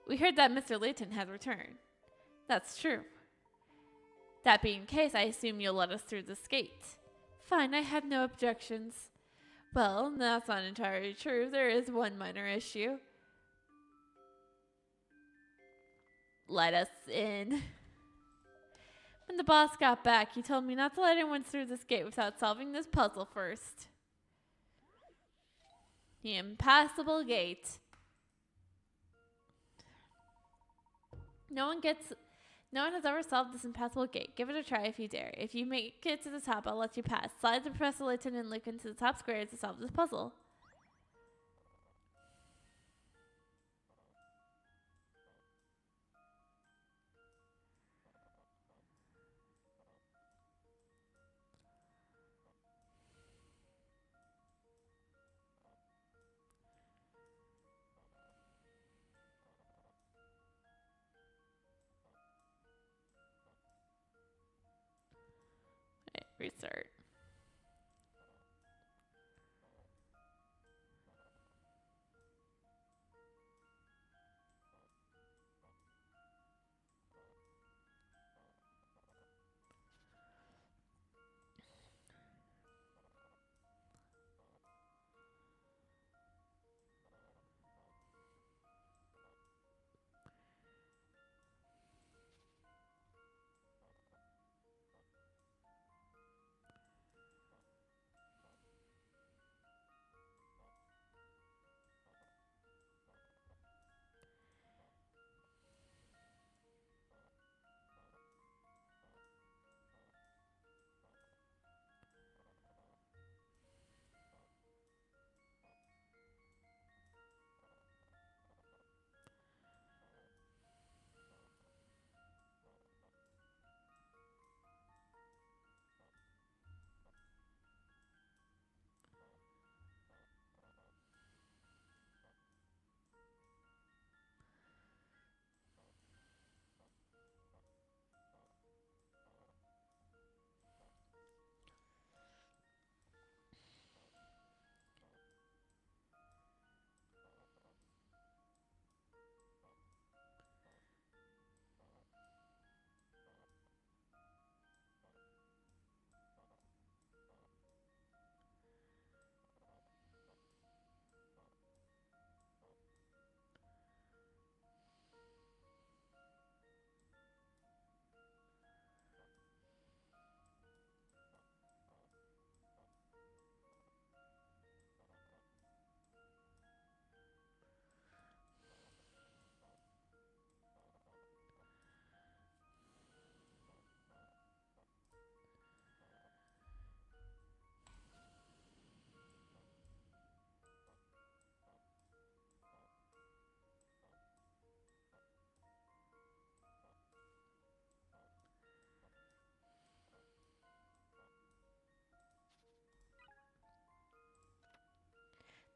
We heard that Mr. Layton had returned. That's true. That being the case, I assume you'll let us through this gate. Fine, I have no objections. Well, that's not entirely true. There is one minor issue. Let us in. When the boss got back, he told me not to let anyone through this gate without solving this puzzle first. The impassable gate. No one has ever solved this impassable gate. Give it a try if you dare. If you make it to the top, I'll let you pass. Slide the Professor Layton and Luke into the top square to solve this puzzle. Restart.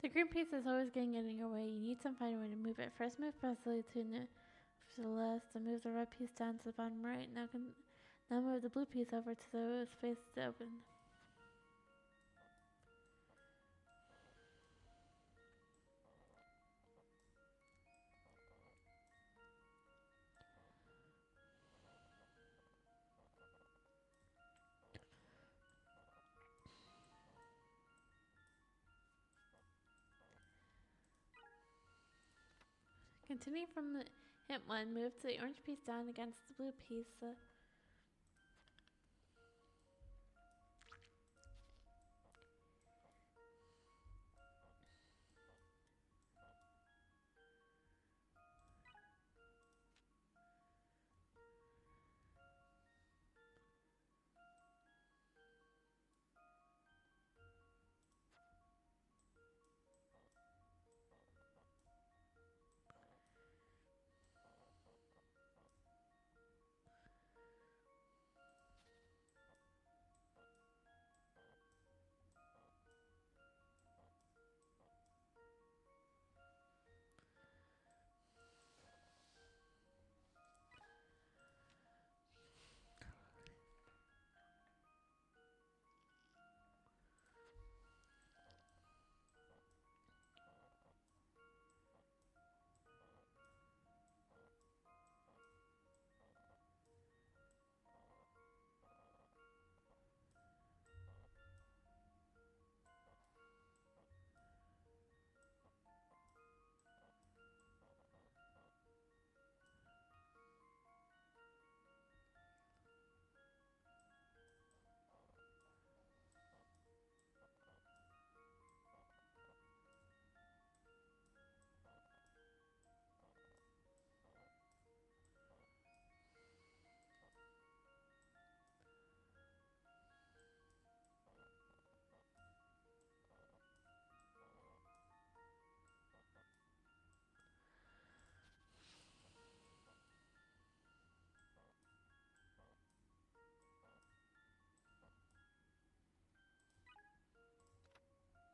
The green piece is always getting in your way. You need some find way to move it. First move pressly to the left and move the red piece down to the bottom right. Now move the blue piece over to the space to open. Continue from the hit 1, move the orange piece down against the blue piece.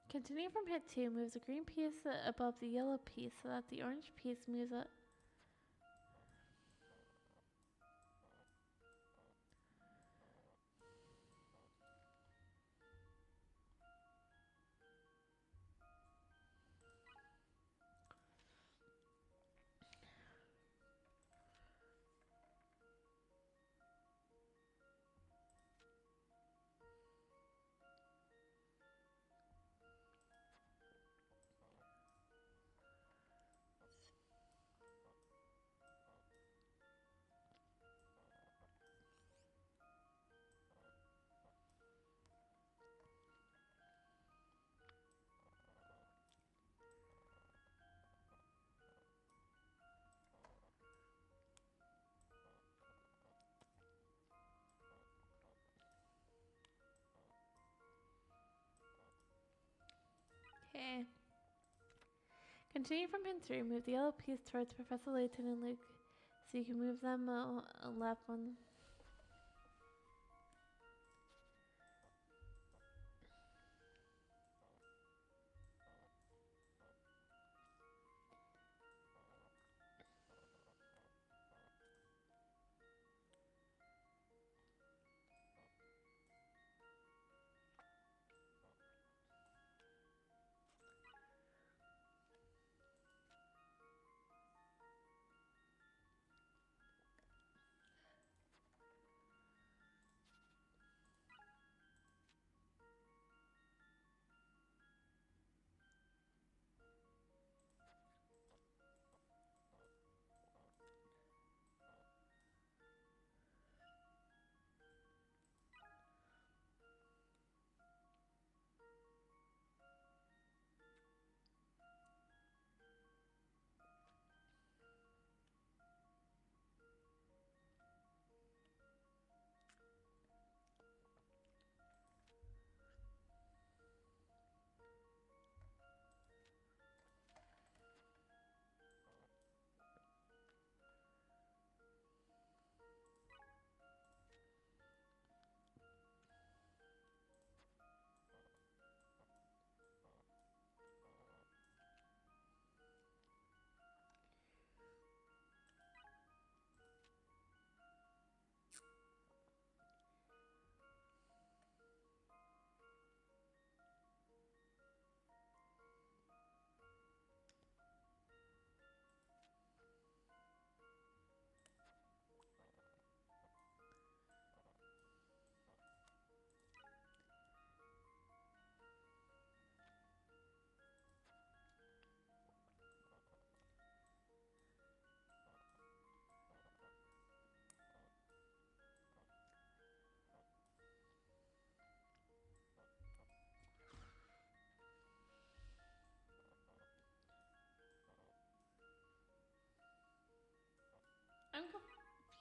Continue from hit 2, move the green piece above the yellow piece so that the orange piece moves up. Okay. Continue from hit 3, move the yellow piece towards Professor Layton and Luke so you can move them left one.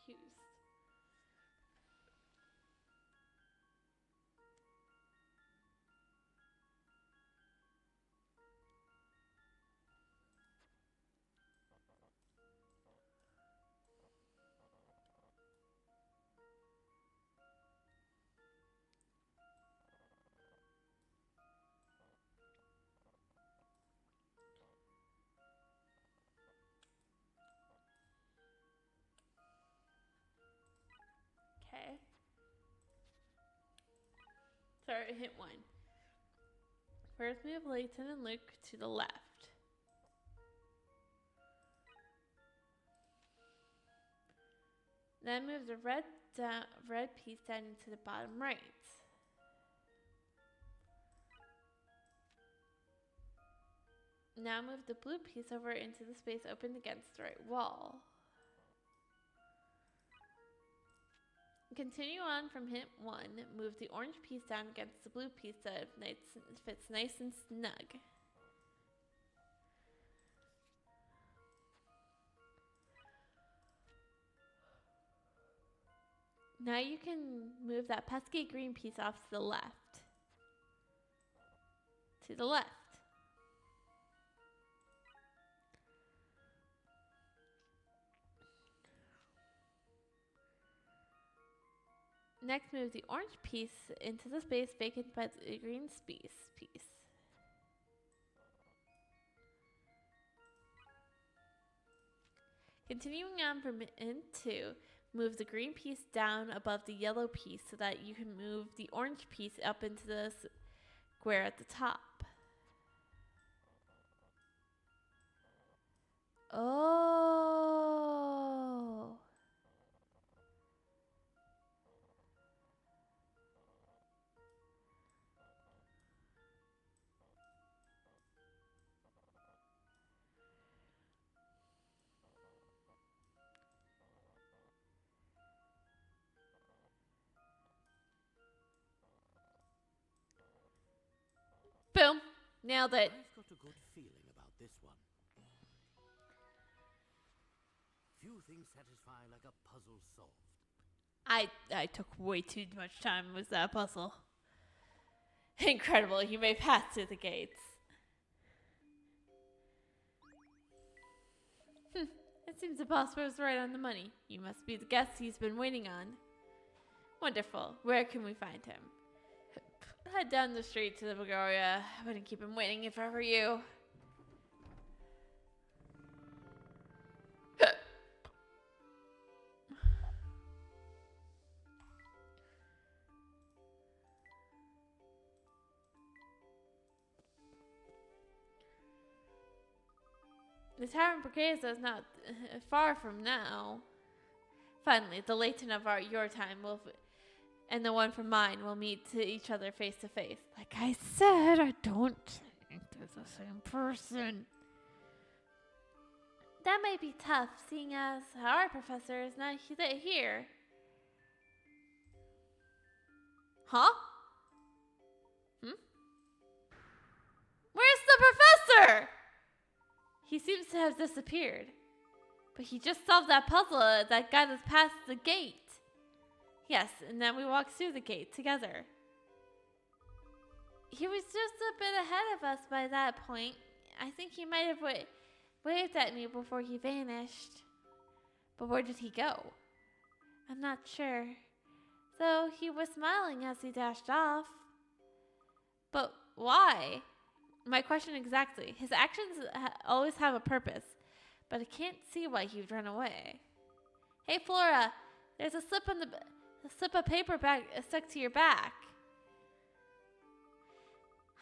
confused. Okay. Sorry, hint 1. First move Layton and Luke to the left. Then move the red piece down into the bottom right. Now move the blue piece over into the space open against the right wall. Continue on from hint 1. Move the orange piece down against the blue piece so it fits nice and snug. Now you can move that pesky green piece off to the left. To the left. Next, move the orange piece into the space vacant by the green piece. Continuing on from hint 2, move the green piece down above the yellow piece so that you can move the orange piece up into the square at the top. Oh. Boom. Nailed it. I've got a good feeling about this one. Few things satisfy like a puzzle solved. I took way too much time with that puzzle. Incredible. You may pass through the gates. It seems the boss was right on the money. You must be the guest he's been waiting on. Wonderful. Where can we find him? Head down the street to the Begoria. I wouldn't keep him waiting if I were you. The Tavern Borghese is not far from now. Finally, the Layton of your time and the one from mine will meet each other face to face. Like I said, I don't think they're the same person. That might be tough, seeing as our professor is not here. Huh? Where's the professor? He seems to have disappeared. But he just solved that puzzle that got us past the gate. Yes, and then we walked through the gate together. He was just a bit ahead of us by that point. I think he might have waved at me before he vanished. But where did he go? I'm not sure. Though he was smiling as he dashed off. But why? My question exactly. His actions always have a purpose, but I can't see why he'd run away. Hey, Flora, there's a slip of paper stuck to your back.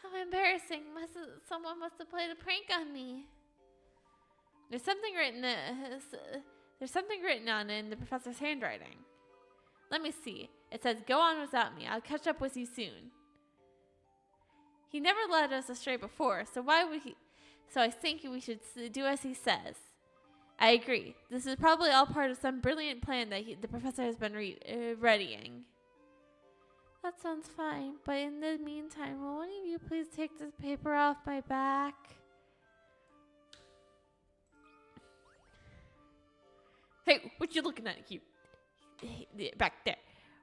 How embarrassing! Someone must have played a prank on me. There's something written on it in the professor's handwriting. Let me see. It says, "Go on without me. I'll catch up with you soon." He never led us astray before, so why would he? So I think we should do as he says. I agree. This is probably all part of some brilliant plan that the professor has been readying. That sounds fine, but in the meantime, will one of you please take this paper off my back? Hey, what you looking at? back there.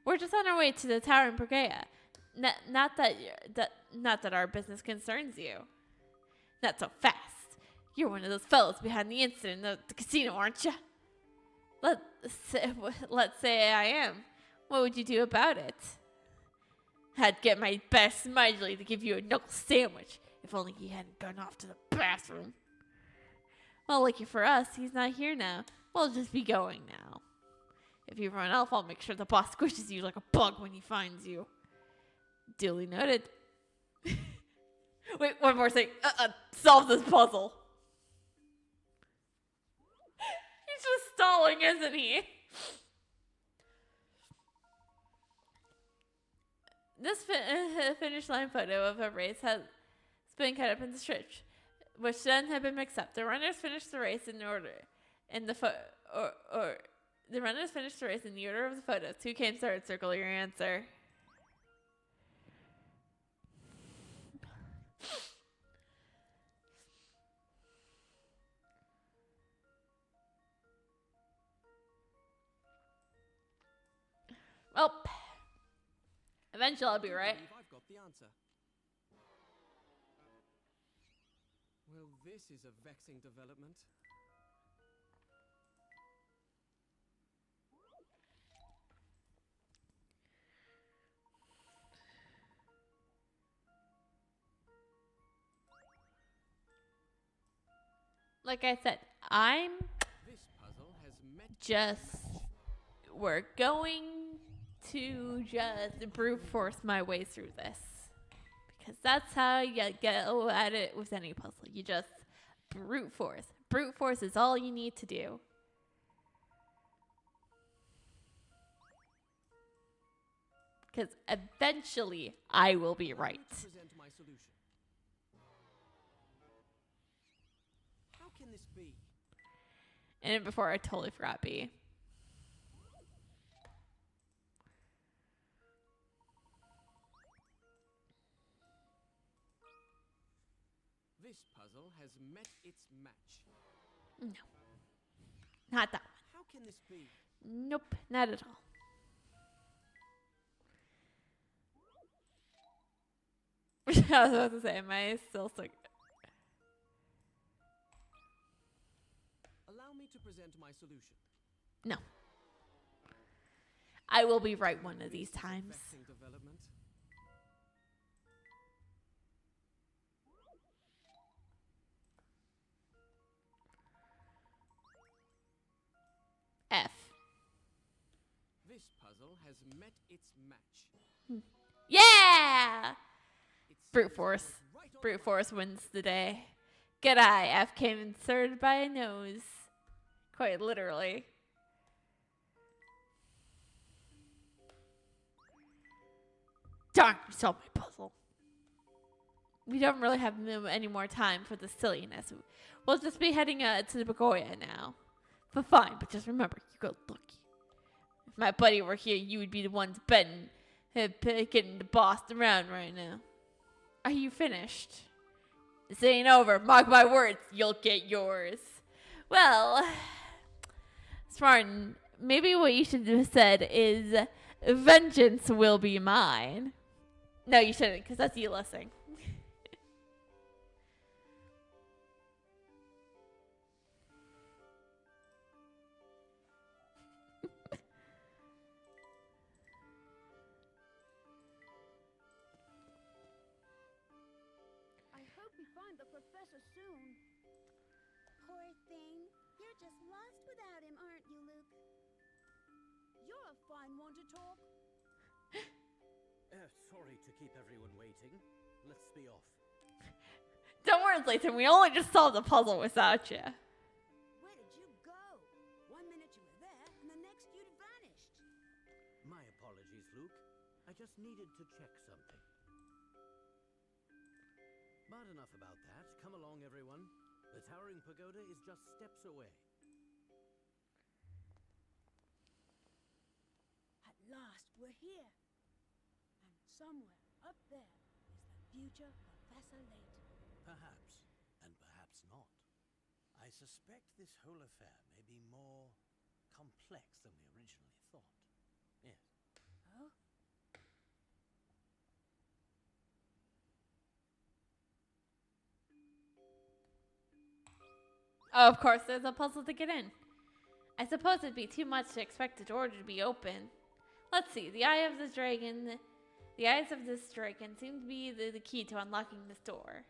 We're just on our way to the tower in Brigea. Not that our business concerns you. Not so fast. You're one of those fellows behind the incident at the casino, aren't you? Let's say I am. What would you do about it? I'd get my best Smiley to give you a knuckle sandwich. If only he hadn't gone off to the bathroom. Well, lucky for us, he's not here now. We'll just be going now. If you run off, I'll make sure the boss squishes you like a bug when he finds you. Duly noted. Wait, one more thing. Solve this puzzle. He's just stalling, isn't he? This finish line photo of a race has been cut up into strips, which then have been mixed up. The runners finished the race in order, in the the runners finished the race in the order of the photos. Who came third? Circle your answer. Well, eventually I'll be right. I've got the answer. Well, this is a vexing development. Like I said, This puzzle has met we're going to just brute force my way through this. Because that's how you go at it with any puzzle. You just brute force. Brute force is all you need to do. Because eventually I will be right. present my solution. How can this be? And before I totally forgot B. This puzzle has met its match. No. Not that How can this be? one. Nope, not at all. I was about to say, am I still so... Allow me to present my solution. No. I will be right one of these This is a times. vexing development. F. This puzzle has met its match. Yeah! It Brute seems force. I was right on Brute the force wins the day. Good eye. F came inserted by a nose. Quite literally. Darn, you solved my puzzle. We don't really have any more time for the silliness. We'll just be heading to the Begoya now. But fine, but just remember, you got lucky. If my buddy were here, you would be the ones betting, getting the boss around right now. Are you finished? This ain't over. Mark my words, you'll get yours. Well, Spartan, maybe what you should have said is, vengeance will be mine. No, you shouldn't, because that's you listening. I hope we find the professor soon. Poor thing. You're just lost without him, aren't you, Luke? You're a fine one to talk. Sorry to keep everyone waiting. Let's be off. Don't worry, Layton. We only just solved the puzzle without you. Where did you go? 1 minute you were there, and the next you'd vanished. My apologies, Luke. I just needed to check something. But enough about that. Come along, everyone. The towering pagoda is just steps away. At last, we're here. And somewhere up there is the future Professor Layton. Perhaps, and perhaps not. I suspect this whole affair may be more complex complex than we originally thought. Yes. Oh? Oh, of course, there's a puzzle to get in. I suppose it'd be too much to expect the door to be open. Let's see, the eyes of this dragon seem to be the key to unlocking this door.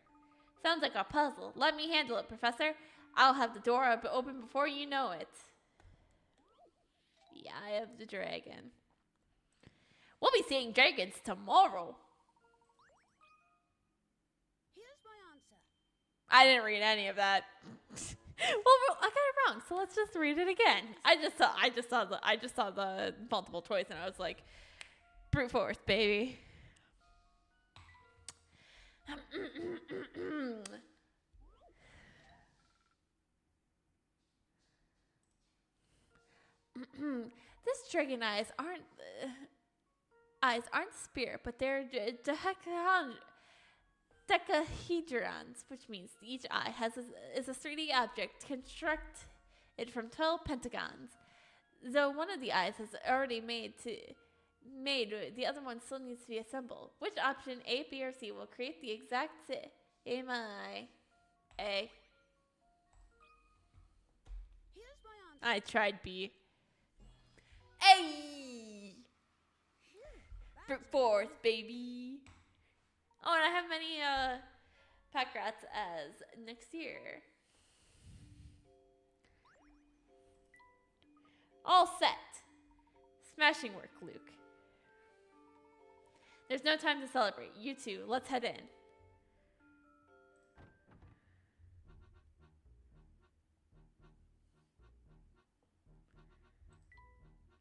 Sounds like a puzzle. Let me handle it, Professor. I'll have the door open before you know it. The eye of the dragon. We'll be seeing dragons tomorrow. Here's my answer. I didn't read any of that. Well, I got it wrong, so let's just read it again. I just saw the multiple choice, and I was like, brute force, baby. This dragon eyes aren't spirit, but they're decahedrons, which means each eye is a 3D object constructed from 12 pentagons. Though one of the eyes has already made, the other one still needs to be assembled. Which option, A, B, or C, will create the exact same eye? A. Here's my answer. I tried B. A. Brute force, baby. Oh, and I have many pack rats as next year. All set. Smashing work, Luke. There's no time to celebrate. You two, let's head in.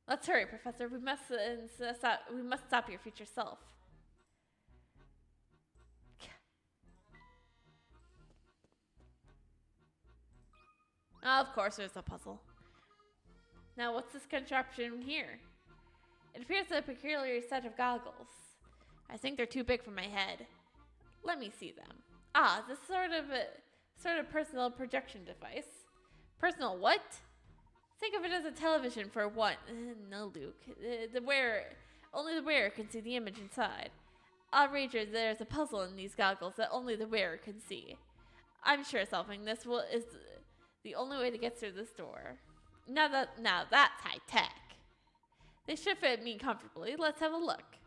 Let's hurry, Professor. We must stop your future self. Of course, there's a puzzle. Now, what's this contraption here? It appears a peculiar set of goggles. I think they're too big for my head. Let me see them. Ah, this sort of personal projection device. Personal what? Think of it as a television for one. No, Luke. Only the wearer can see the image inside. Outrageous, there's a puzzle in these goggles that only the wearer can see. I'm sure solving this is the only way to get through this door. Now that's high tech. They should fit me comfortably. Let's have a look.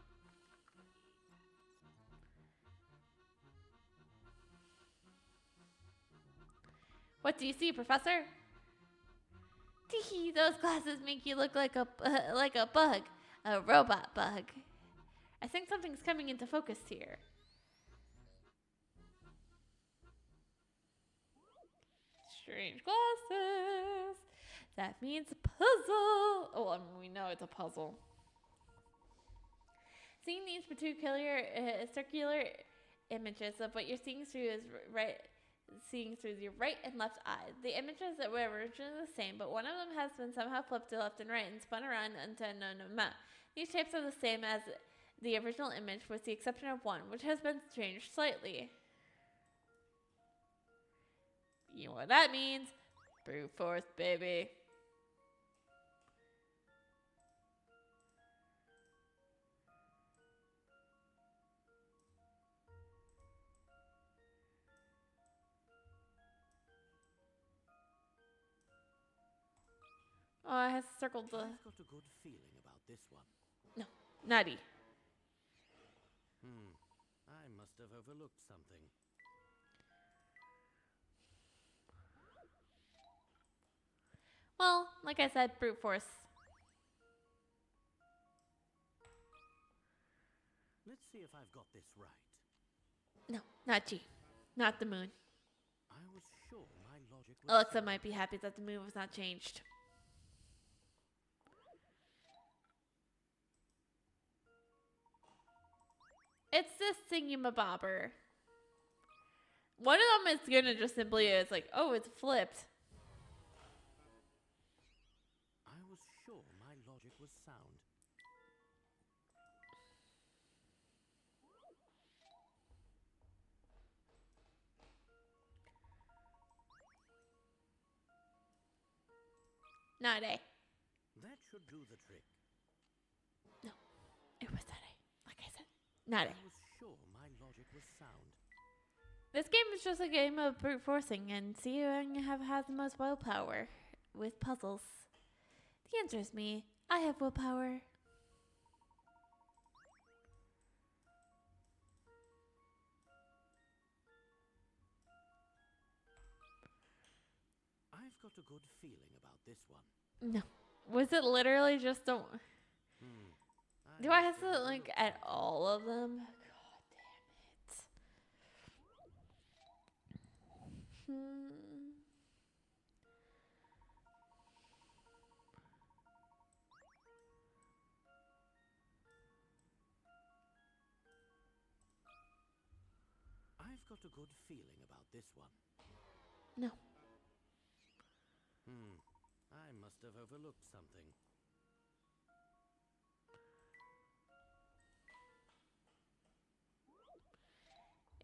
What do you see, Professor? Tee, those glasses make you look like a bug, a robot bug. I think something's coming into focus here. Strange glasses. That means a puzzle. Oh, I mean, we know it's a puzzle. Seeing these particular circular images of what you're seeing through your right and left eye. The images that were originally the same, but one of them has been somehow flipped to left and right and spun around into an unknown amount. These shapes are the same as the original image, with the exception of one, which has been changed slightly. You know what that means? Brute force, baby. Oh, I have circled the... I've got a good feeling about this one. No, nutty. I must have overlooked something. Well, like I said, brute force. Let's see if I've got this right. No, not G. Not the moon. I was sure my logic was Alexa sound. might be happy that the moon was not changed. It's this thingy-mabobber. One of them is gonna just simply is like, oh, it's flipped. I was sure my logic was sound. Not A. That should do the trick. No, it was not A. Like I said, not A. I was sure my logic was sound. This game is just a game of brute forcing and see who has the most willpower with puzzles. The answer is me. I have willpower. I've got a good feeling about this one. No. Was it literally just a... Do I have to link at all of them? God damn it. I've got a good feeling about this one. No. I must have overlooked something.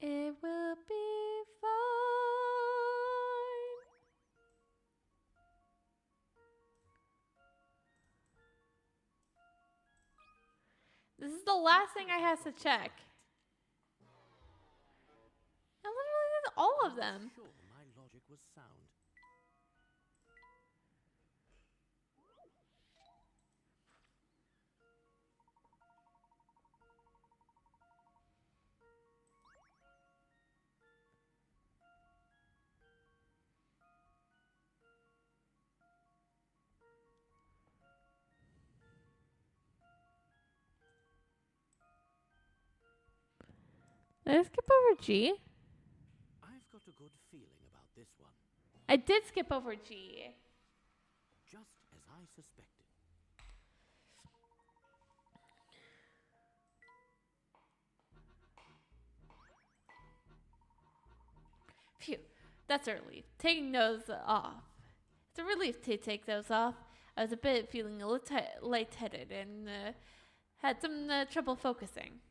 It will be fine. This is the last thing I have to check. I literally did all of them. Sure, my logic was sound. Did I skip over G? I've got a good feeling about this one. I did skip over G. Just as I suspected. Phew, that's a relief. Taking those off. It's a relief to take those off. I was a bit feeling a little lightheaded and had some trouble focusing.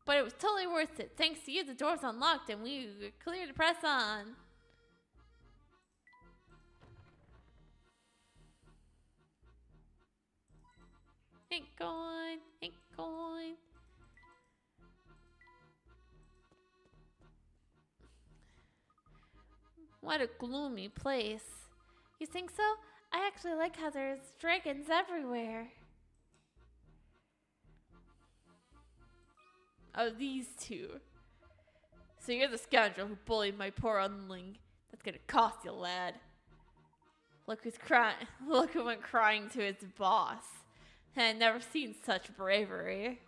But it was totally worth it. Thanks to you, the door's unlocked and we were clear to press on. Ain't going, ain't going. What a gloomy place. You think so? I actually like how there's dragons everywhere. Oh, these two. So you're the scoundrel who bullied my poor underling. That's gonna cost you, lad. Look who's crying. Look who went crying to his boss. I've never seen such bravery.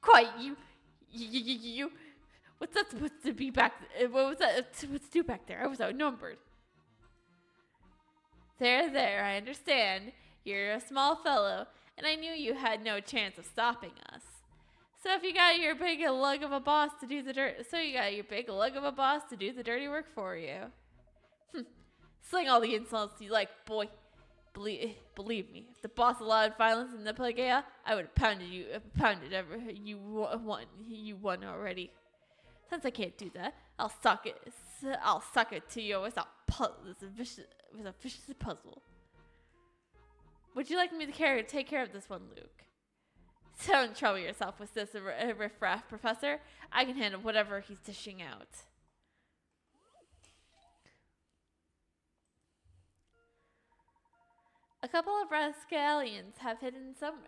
Quiet, you. What's that supposed to be back? What was that supposed to do back there? I was outnumbered. There, I understand. You're a small fellow, and I knew you had no chance of stopping us. So you got your big lug of a boss to do the dirty work for you. Sling all the insults you like, boy. Believe me, if the boss allowed violence in the Pelagia, I would have pounded you won already. Since I can't do that, I'll suck it to you as a vicious puzzle. Would you like me to take care of this one, Luke? Don't trouble yourself with this riffraff, Professor. I can handle whatever he's dishing out. A couple of rascallions have hidden some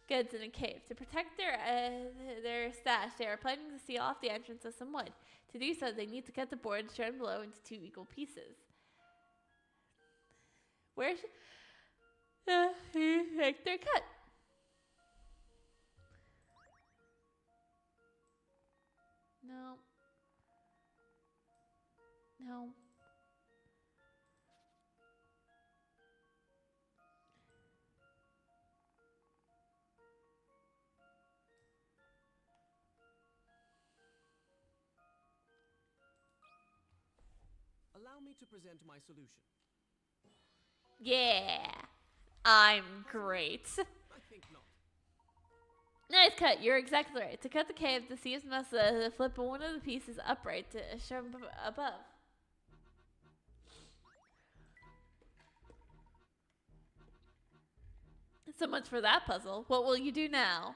goods in a cave. To protect their stash, they are planning to seal off the entrance of some wood. To do so, they need to cut the board shown below into 2 equal pieces. Where should you make their cut? No. Allow me to present my solution. Yeah, I'm great. I think not. Nice cut. You're exactly right. To cut the cave, the thieves must flip one of the pieces upright to show above. So much for that puzzle. What will you do now?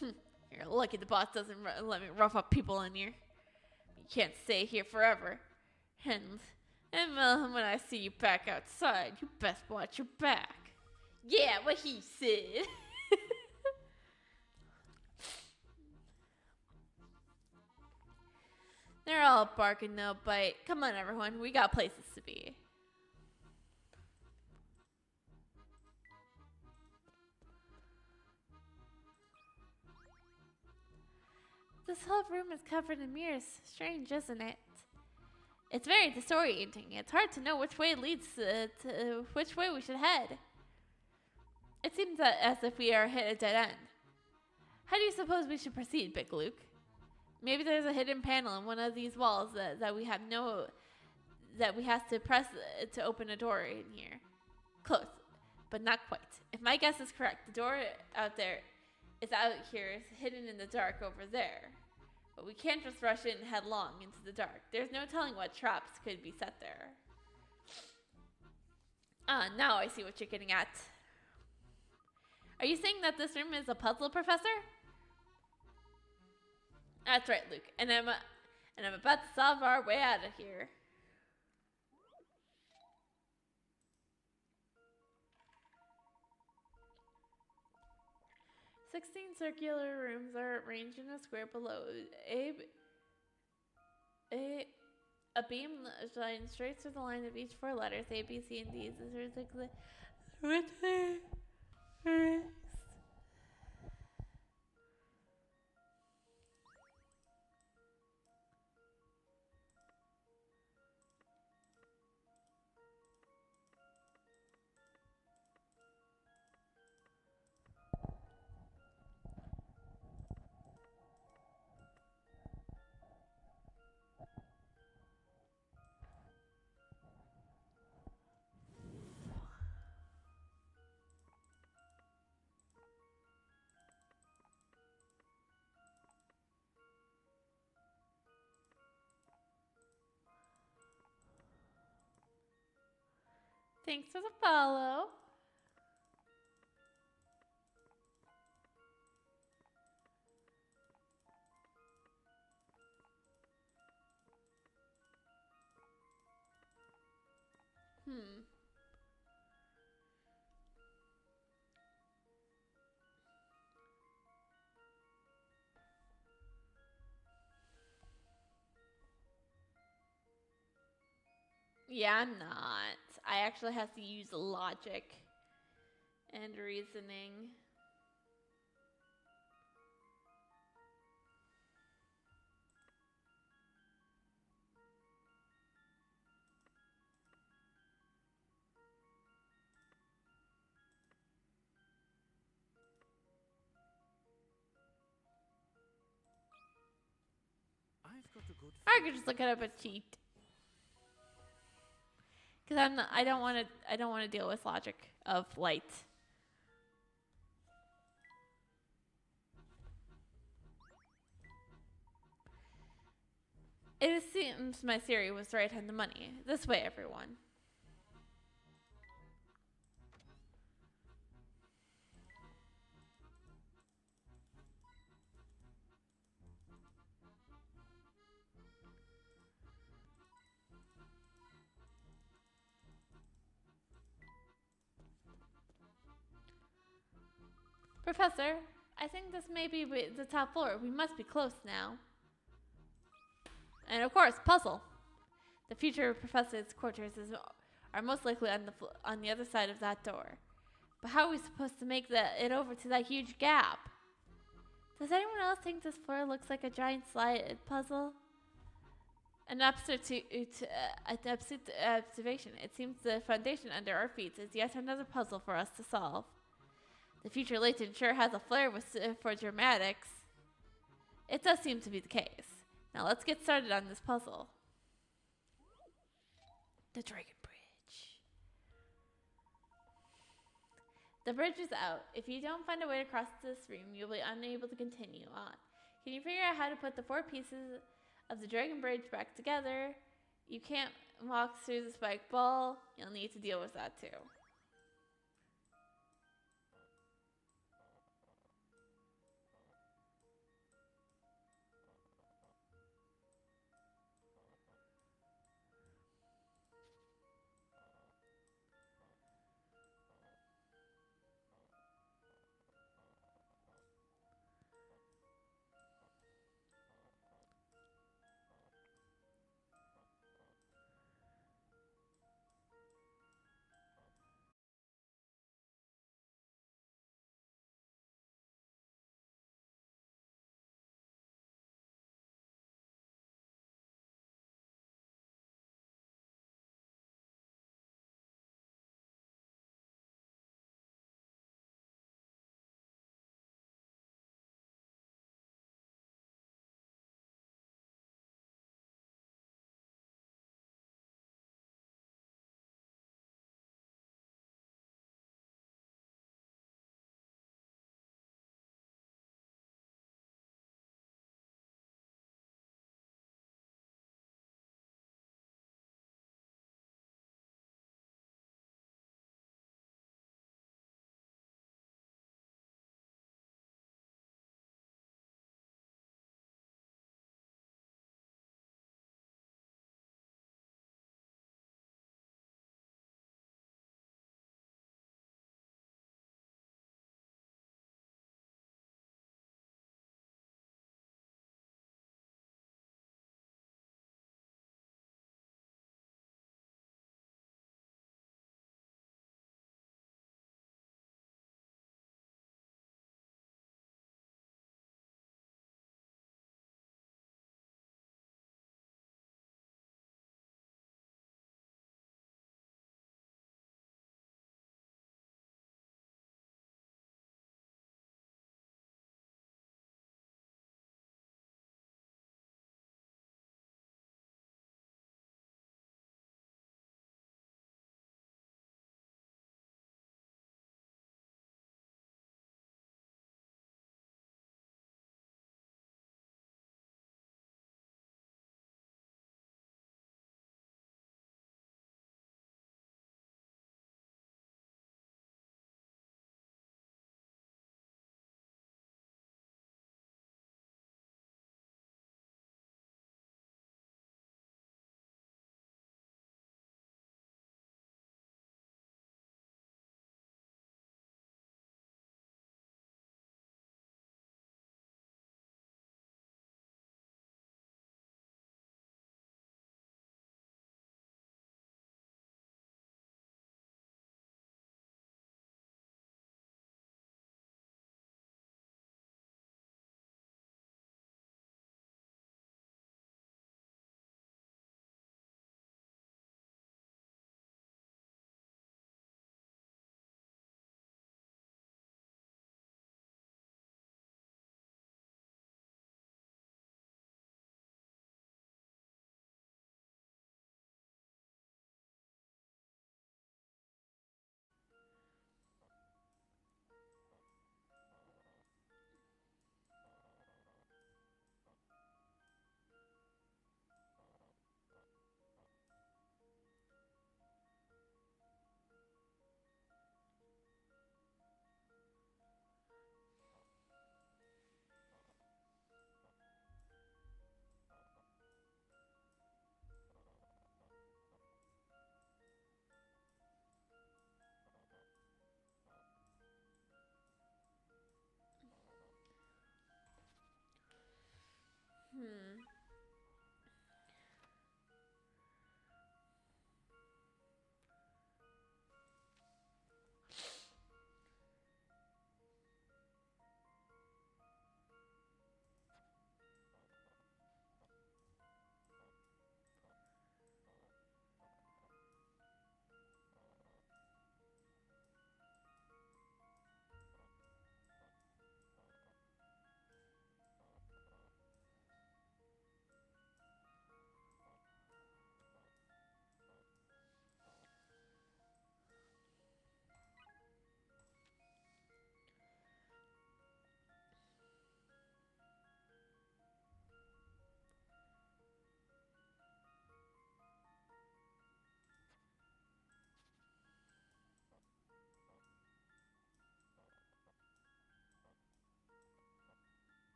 You're lucky the boss doesn't let me rough up people in here. You can't stay here forever. And when I see you back outside, you best watch your back. Yeah, what he said. They're all barking, no bite. Come on, everyone. We got places to be. This whole room is covered in mirrors. Strange, isn't it? It's very disorienting. It's hard to know which way leads to which way we should head. It seems as if we are hit a dead end. How do you suppose we should proceed, Big Luke? Maybe there's a hidden panel in one of these walls that we have to press to open a door in here. Close, but not quite. If my guess is correct, the door out here is hidden in the dark over there. But we can't just rush in headlong into the dark. There's no telling what traps could be set there. Now I see what you're getting at. Are you saying that this room is a puzzle, Professor? That's right, Luke. And I'm about to solve our way out of here. "16 circular rooms are arranged in a square below. A beam shines straight through the line of each 4 letters, A, B, C, and D. Thanks for the follow. Yeah, I'm not. I actually have to use logic and reasoning. I've got a good I could just look it up and cheat. Because I don't want to deal with logic of light. It seems my theory was right on the money. This way, everyone. Professor, I think this may be the top floor. We must be close now. And of course, puzzle. The future professor's quarters are most likely on the other side of that door. But how are we supposed to make it over to that huge gap? Does anyone else think this floor looks like a giant slide puzzle? An observation. It seems the foundation under our feet is yet another puzzle for us to solve. The future Layton sure has a flair for dramatics. It does seem to be the case. Now let's get started on this puzzle. The Dragon Bridge. The bridge is out. If you don't find a way to cross this room, you'll be unable to continue on. Can you figure out how to put the 4 pieces of the Dragon Bridge back together? You can't walk through the spike ball. You'll need to deal with that too.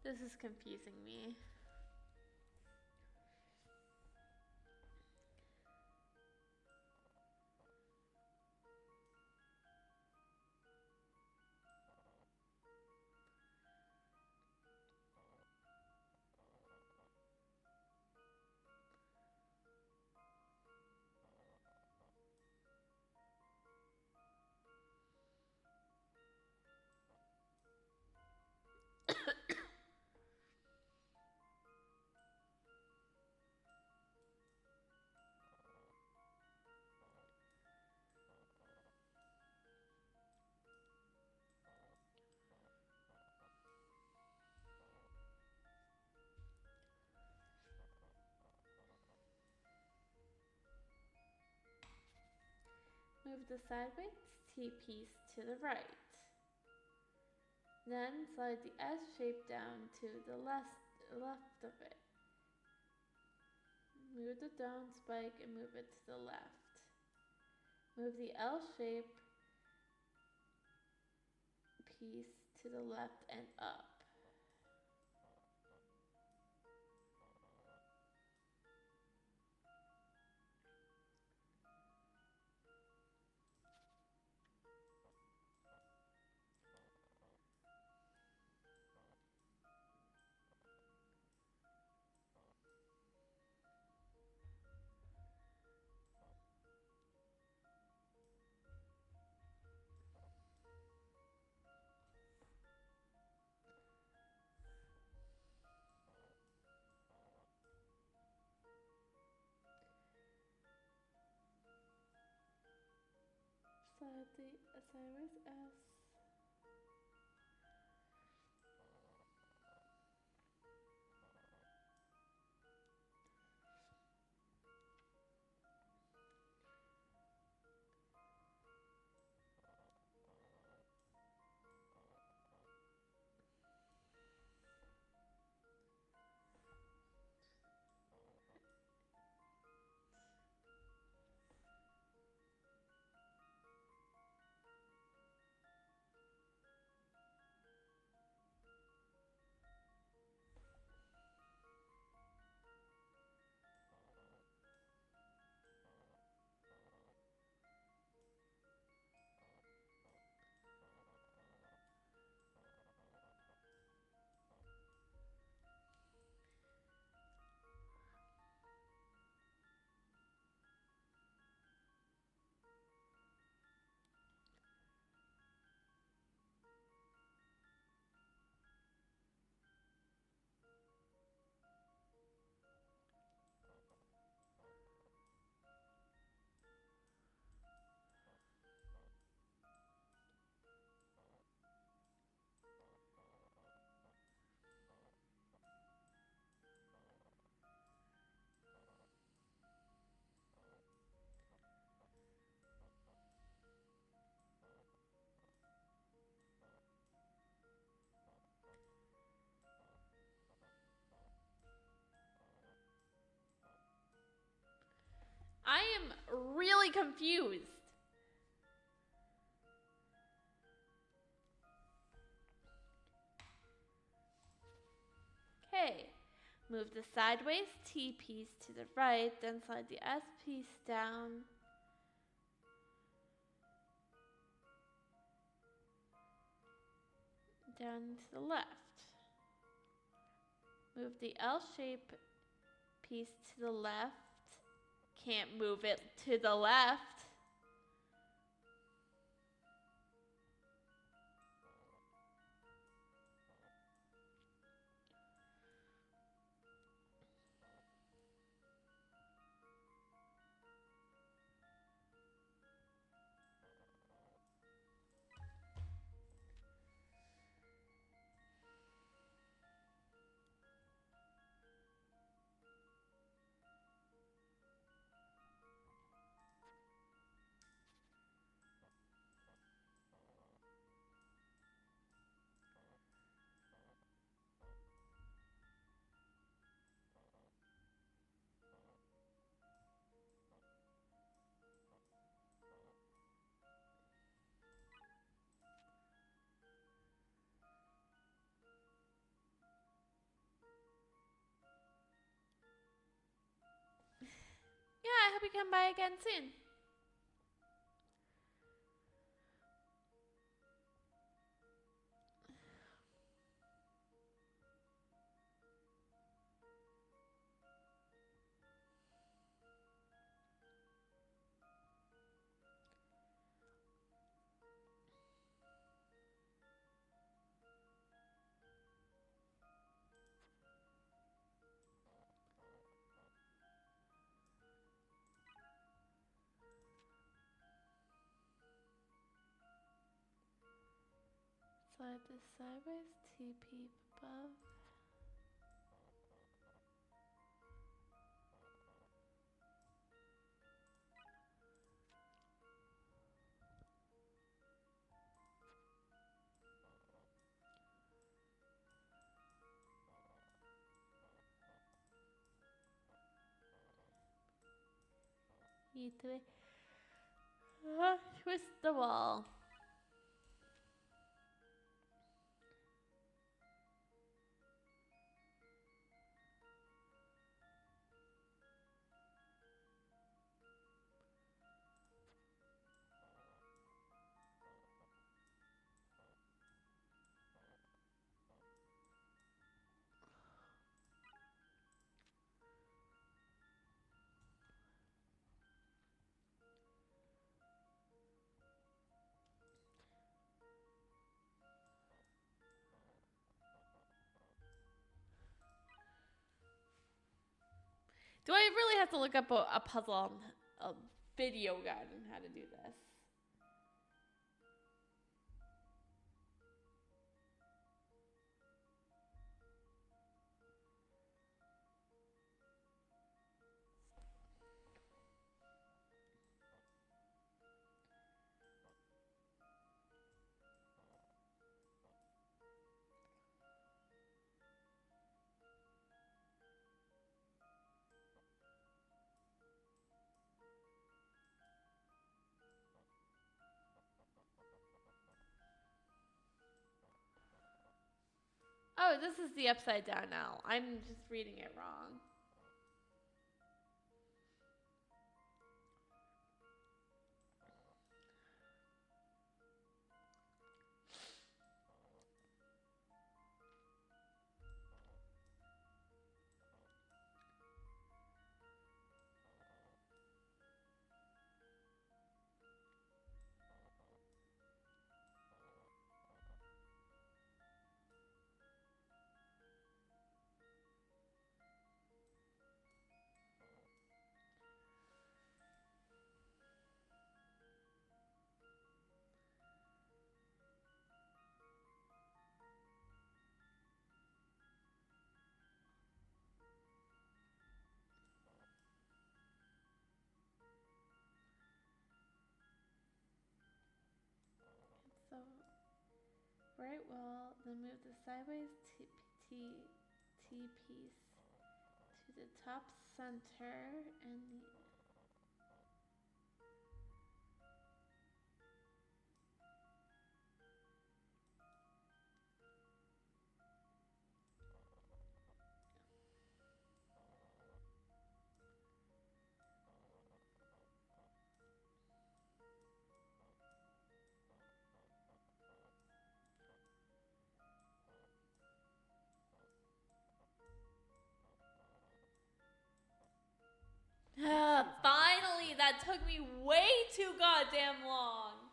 This is confusing me. Move the sideways T piece to the right. Then slide the S shape down to the left of it. Move the down spike and move it to the left. Move the L shape piece to the left and up. Slide the sideways S. I am really confused. Okay, move the sideways T piece to the right, then slide the S piece down. Down to the left. Move the L shape piece to the left. Can't move it to the left. I hope you come by again soon. Slide this sideways, TP above. E3. Twist the wall. Do I really have to look up a puzzle on a video guide on how to do this? Oh, this is the upside down L. I'm just reading it wrong. So, right wall, then move the sideways T piece to the top center and the finally, that took me way too goddamn long.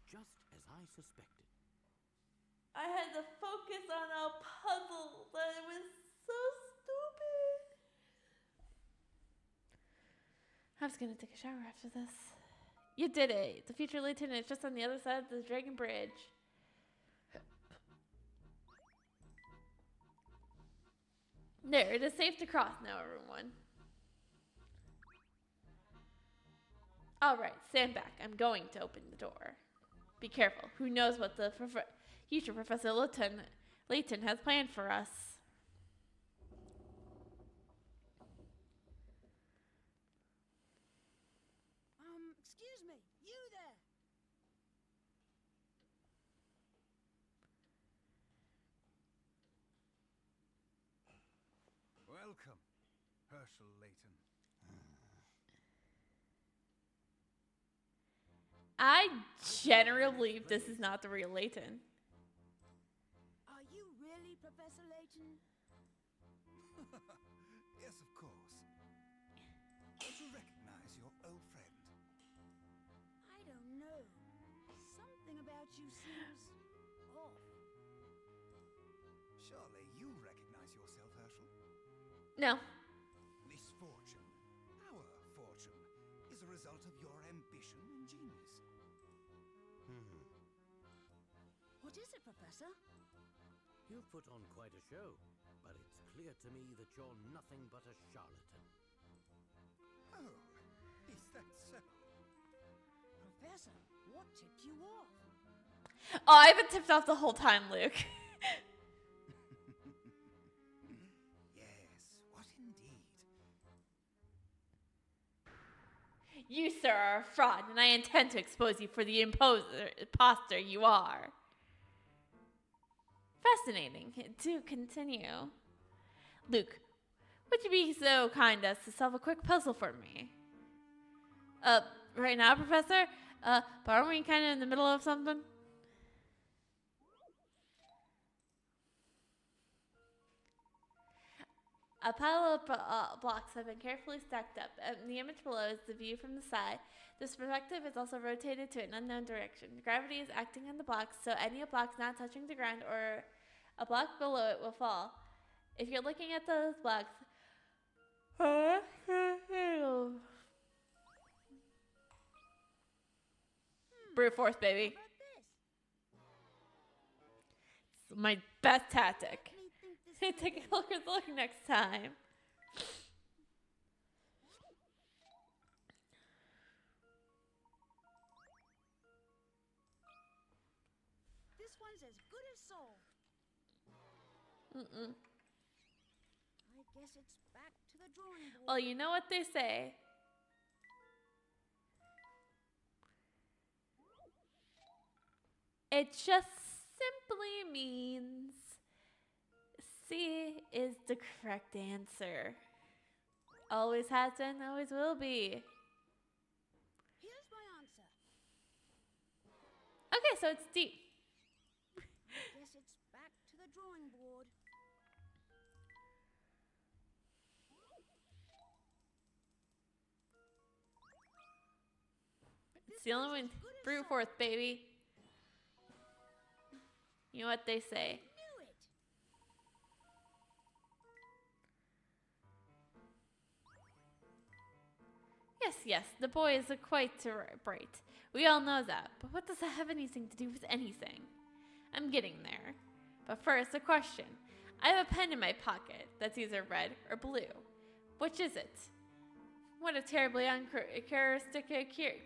Just as I suspected. I had to focus on a puzzle that was so stupid. I was gonna take a shower after this. You did it. The future Layton is just on the other side of the Dragon Bridge. There, it is safe to cross now, everyone. Alright, stand back. I'm going to open the door. Be careful. Who knows what the future Professor Layton has planned for us. Excuse me, you there! Welcome, Herschel Layton. I generally believe this is not the real Layton. Are you really Professor Layton? Yes, of course. Don't you recognize your old friend? I don't know. Something about you seems off. Surely you recognize yourself, Herschel? No. Misfortune, our fortune, is a result of your ambition and genius. What is it, Professor? You've put on quite a show, but it's clear to me that you're nothing but a charlatan. Oh, is that so? Professor, what tipped you off? Oh, I've been tipped off the whole time, Luke. Yes, what indeed? You, sir, are a fraud, and I intend to expose you for the imposter you are. Fascinating. Do continue. Luke, would you be so kind as to solve a quick puzzle for me? Right now, Professor? But aren't we kind of in the middle of something? A pile of blocks have been carefully stacked up. The image below is the view from the side. This perspective is also rotated to an unknown direction. Gravity is acting on the blocks, so any blocks not touching the ground or a block below it will fall. If you're looking at those blocks, brute force, baby. How about this? It's my best tactic. Let me think this Take a through. closer look next time. This one's as good as solved. Mm-mm. I guess it's back to the drawing board. Well, you know what they say. It just simply means C is the correct answer. Always has been, always will be. Here's my answer. Okay, so it's D. I guess it's back to the drawing board. It's the only one. Brute force, baby. You know what they say. Knew it. Yes, the boy is quite bright. We all know that, but what does that have anything to do with anything? I'm getting there. But first, a question. I have a pen in my pocket that's either red or blue. Which is it? What a terribly uncharacteristic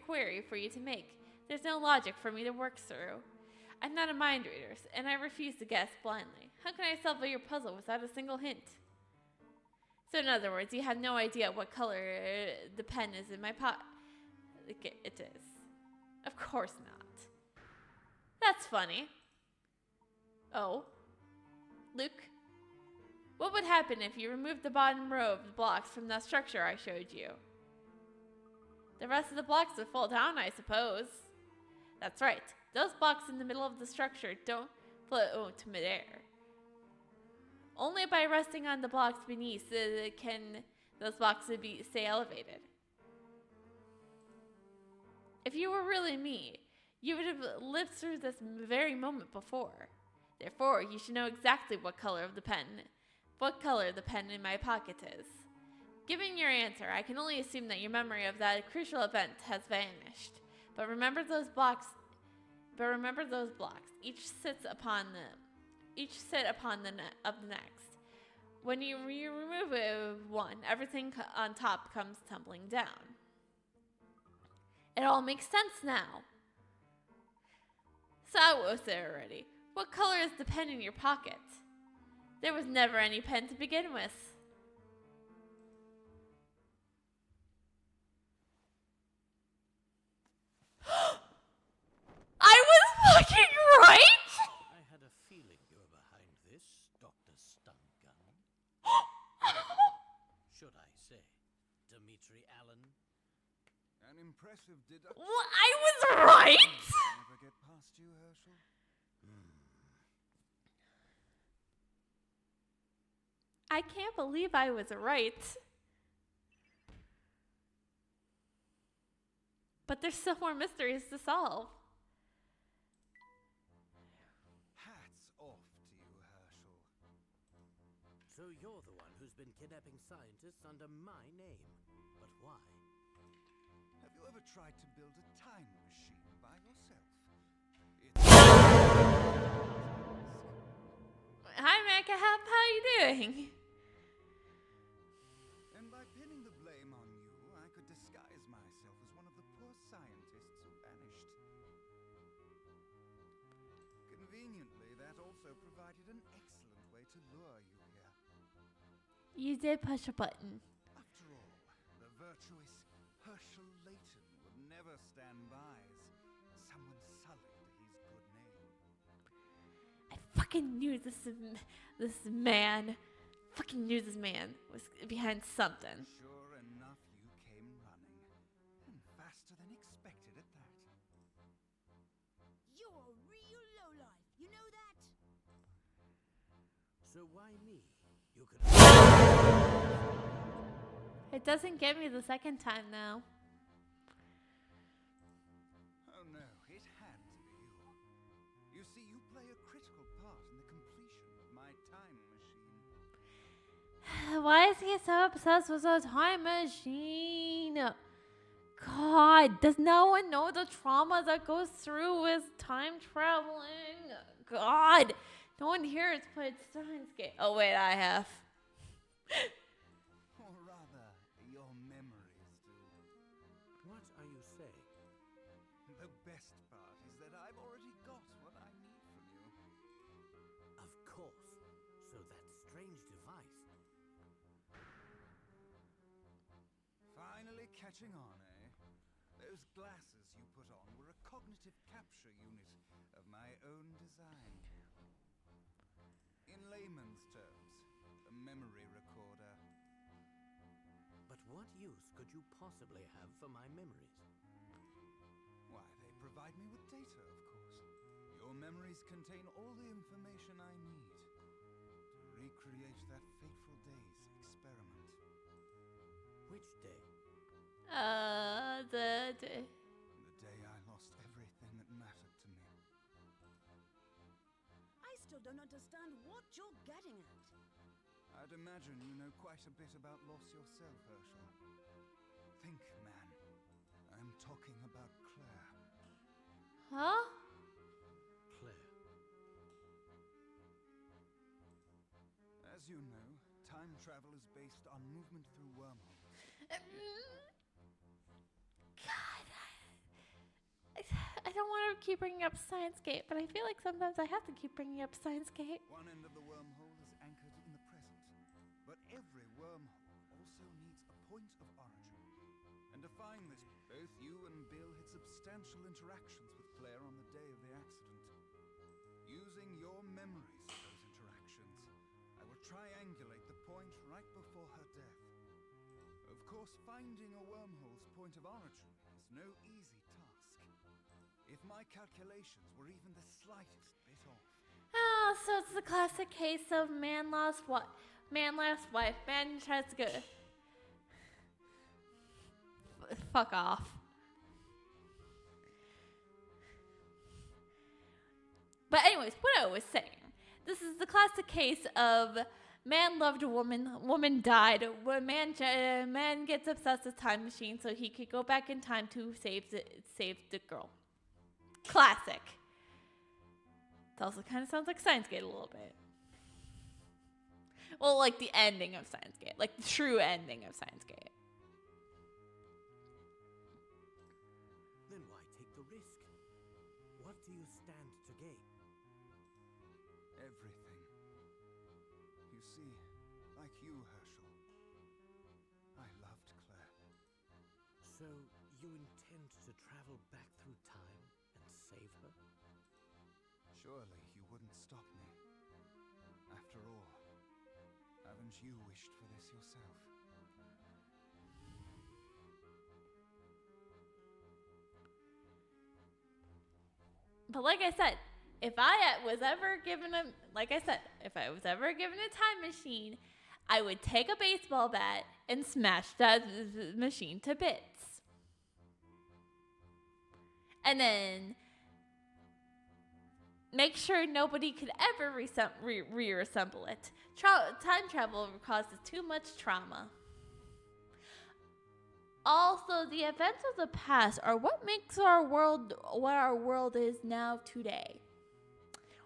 query for you to make. There's no logic for me to work through. I'm not a mind reader, and I refuse to guess blindly. How can I solve your puzzle without a single hint? So in other words, you have no idea what color the pen is in my pot. It is. Of course not. That's funny. Oh. Luke? What would happen if you removed the bottom row of the blocks from that structure I showed you? The rest of the blocks would fall down, I suppose. That's right. Those blocks in the middle of the structure don't float to midair. Only by resting on the blocks beneath can those blocks stay elevated. If you were really me, you would have lived through this very moment before. Therefore, you should know exactly what color the pen in my pocket is. Given your answer, I can only assume that your memory of that crucial event has vanished. But remember those blocks. Each sit upon the next. When you remove one, everything on top comes tumbling down. It all makes sense now. So I was there already. What color is the pen in your pocket? There was never any pen to begin with. I was fucking right! I had a feeling you were behind this, Dr. Stun Gun. Should I say, Dimitri Allen? An impressive deduction. I was right! right? Never get past you, Herschel. I can't believe I was right. But there's still more mysteries to solve. Hats off to you, Herschel. So you're the one who's been kidnapping scientists under my name. But why? Have you ever tried to build a time machine by yourself? Hi, Mecca. How you doing? And by pinning the blame on you, I could disguise myself as one of the poor scientists who vanished. Conveniently, that also provided an excellent way to lure you here. You did push a button. After all, the virtuous Herschel Layton would never stand by as someone sullied his good name. I fucking knew this man was behind something. Sure enough, you came running. And faster than expected at that. You're a real lowlife, you know that? So why me? You could. It doesn't get me the second time now. Oh no, it had to be you. You see, you play a critical part in the completion of my time machine. Why is he so obsessed with a time machine? God, does no one know the trauma that goes through with time traveling? God, no one here has played Steins Gate. Oh wait, I have. Or rather, your memories do. What are you saying? The best part is that I've already got what I need from you. Of course. So that strange device. Finally catching on, eh? Those glasses you put on were a cognitive capture unit of my own design. In layman's terms, a memory recorder. But what use could you possibly have for my memories? Why, they provide me with data, of course. Your memories contain all the information I need to recreate that fateful day's experiment. Which day? The The day I lost everything that mattered to me. I still don't understand what you're getting at. I'd imagine you know quite a bit about loss yourself, Herschel. Think, man. I'm talking about Claire. huh? Claire. As you know, time travel is based on movement through wormholes. God, I don't want to keep bringing up Steins Gate, but I feel like sometimes I have to keep bringing up Steins Gate. One end of the wormhole is anchored in the present, but every wormhole also needs a point of origin. And to find this, both you and Bill had substantial interactions with Claire on the day of the accident. Using your memories of those interactions, I will triangulate the point right before her death. Of course, finding a wormhole's point of origin is no easy task. If my calculations were even the slightest bit off, Oh, so it's the classic case of man lost what? Man lost wife. Man tries to go. Fuck off. But anyways, what I was saying, this is the classic case of man loved a woman, woman died. Man gets obsessed with time machine so he could go back in time to save the girl. Classic. It also kind of sounds like Steins Gate a little bit. Well, like the ending of Steins Gate, like the true ending of Steins Gate. Then why take the risk? What do you stand to gain? everything. You see, like you, Herschel, I loved Claire. So you intend to travel back through time and save her? Surely you wouldn't stop me. After all, haven't you wished for this yourself? But like I said, if I was ever given a time machine, I would take a baseball bat and smash that machine to bits. And then make sure nobody could ever reassemble it. Time travel causes too much trauma. Also, the events of the past are what makes our world what our world is now today.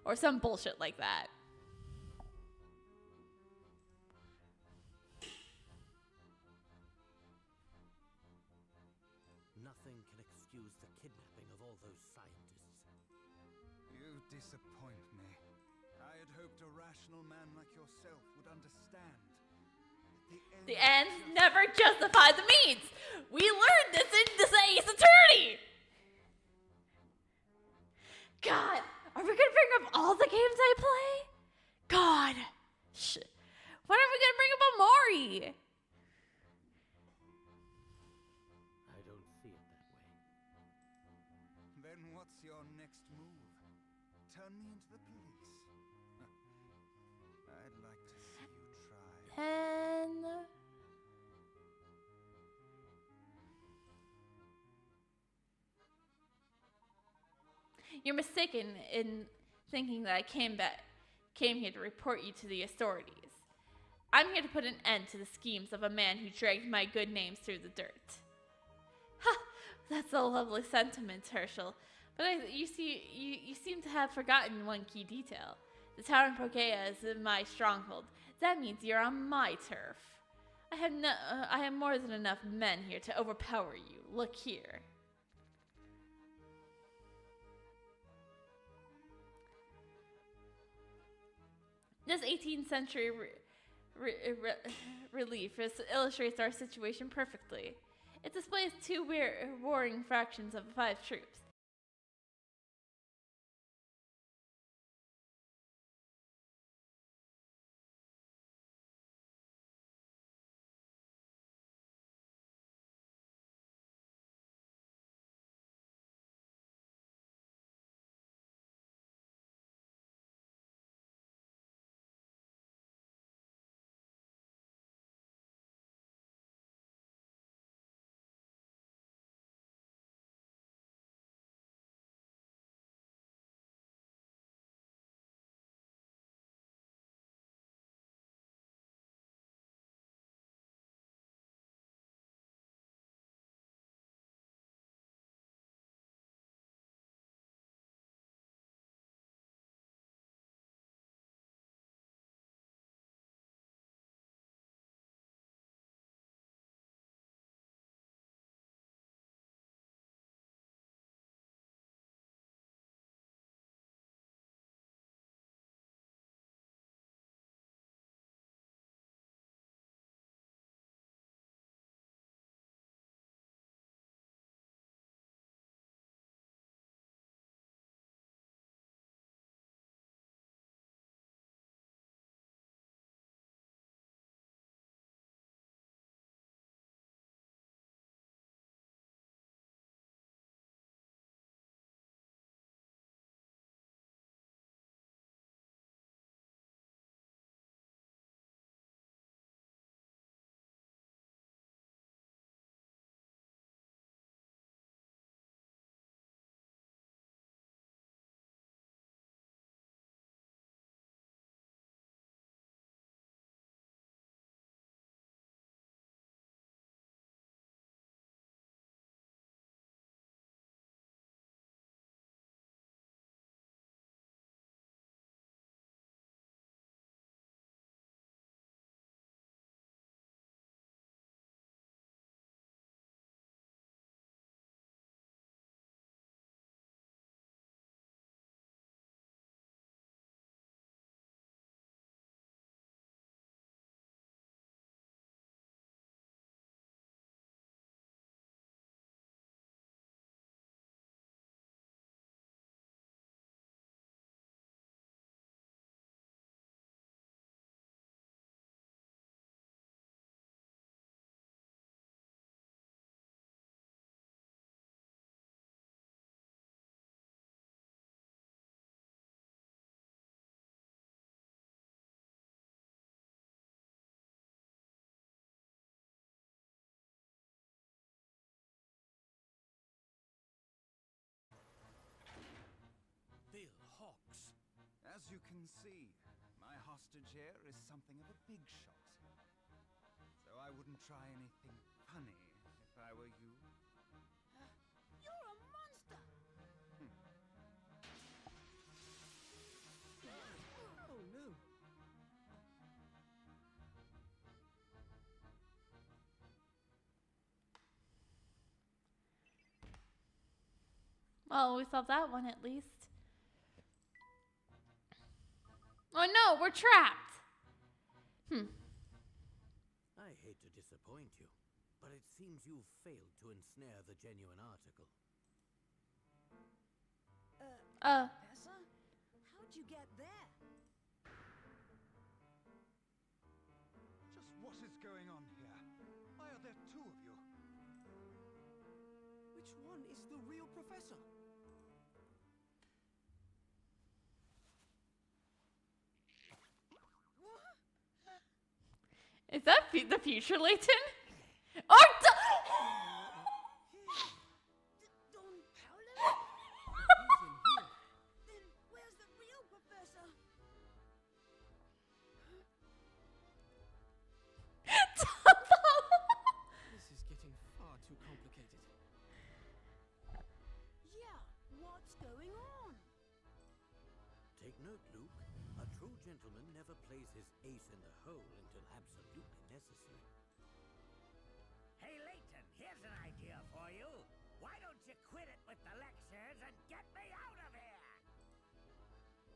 Or some bullshit like that. Nothing can excuse the kidnapping of all those scientists. You disappoint me. I had hoped a rational man like yourself would understand. The ends never justify the means. We learned this in this Ace Attorney. God, are we gonna bring up all the games I play? God, when are we gonna bring up Amori? I don't see it that way. Then what's your next move? Turn me into the police? I'd like to see you try. And you're mistaken in thinking that I came here to report you to the authorities. I'm here to put an end to the schemes of a man who dragged my good names through the dirt. Ha! That's a lovely sentiment, Herschel. But you seem to have forgotten one key detail. The town of Pogea is my stronghold. That means you're on my turf. I have more than enough men here to overpower you. Look here. This 18th century relief illustrates our situation perfectly. It displays two warring factions of 5 troops. As you can see, my hostage here is something of a big shot. So I wouldn't try anything funny if I were you. You're a monster! Oh no. Well, we solved that one at least. Oh no, we're trapped! I hate to disappoint you, but it seems you've failed to ensnare the genuine article. Professor? How'd you get there? Just what is going on here? Why are there two of you? Which one is the real professor? Is that the future, Layton? Oh, Don Paolo? He's in here. Then where's the real professor? This is getting far too complicated. Yeah, what's going on? Take note, Luke. A true gentleman never plays his ace in the hole until absolutely necessary. Hey, Layton, here's an idea for you. Why don't you quit it with the lectures and get me out of here?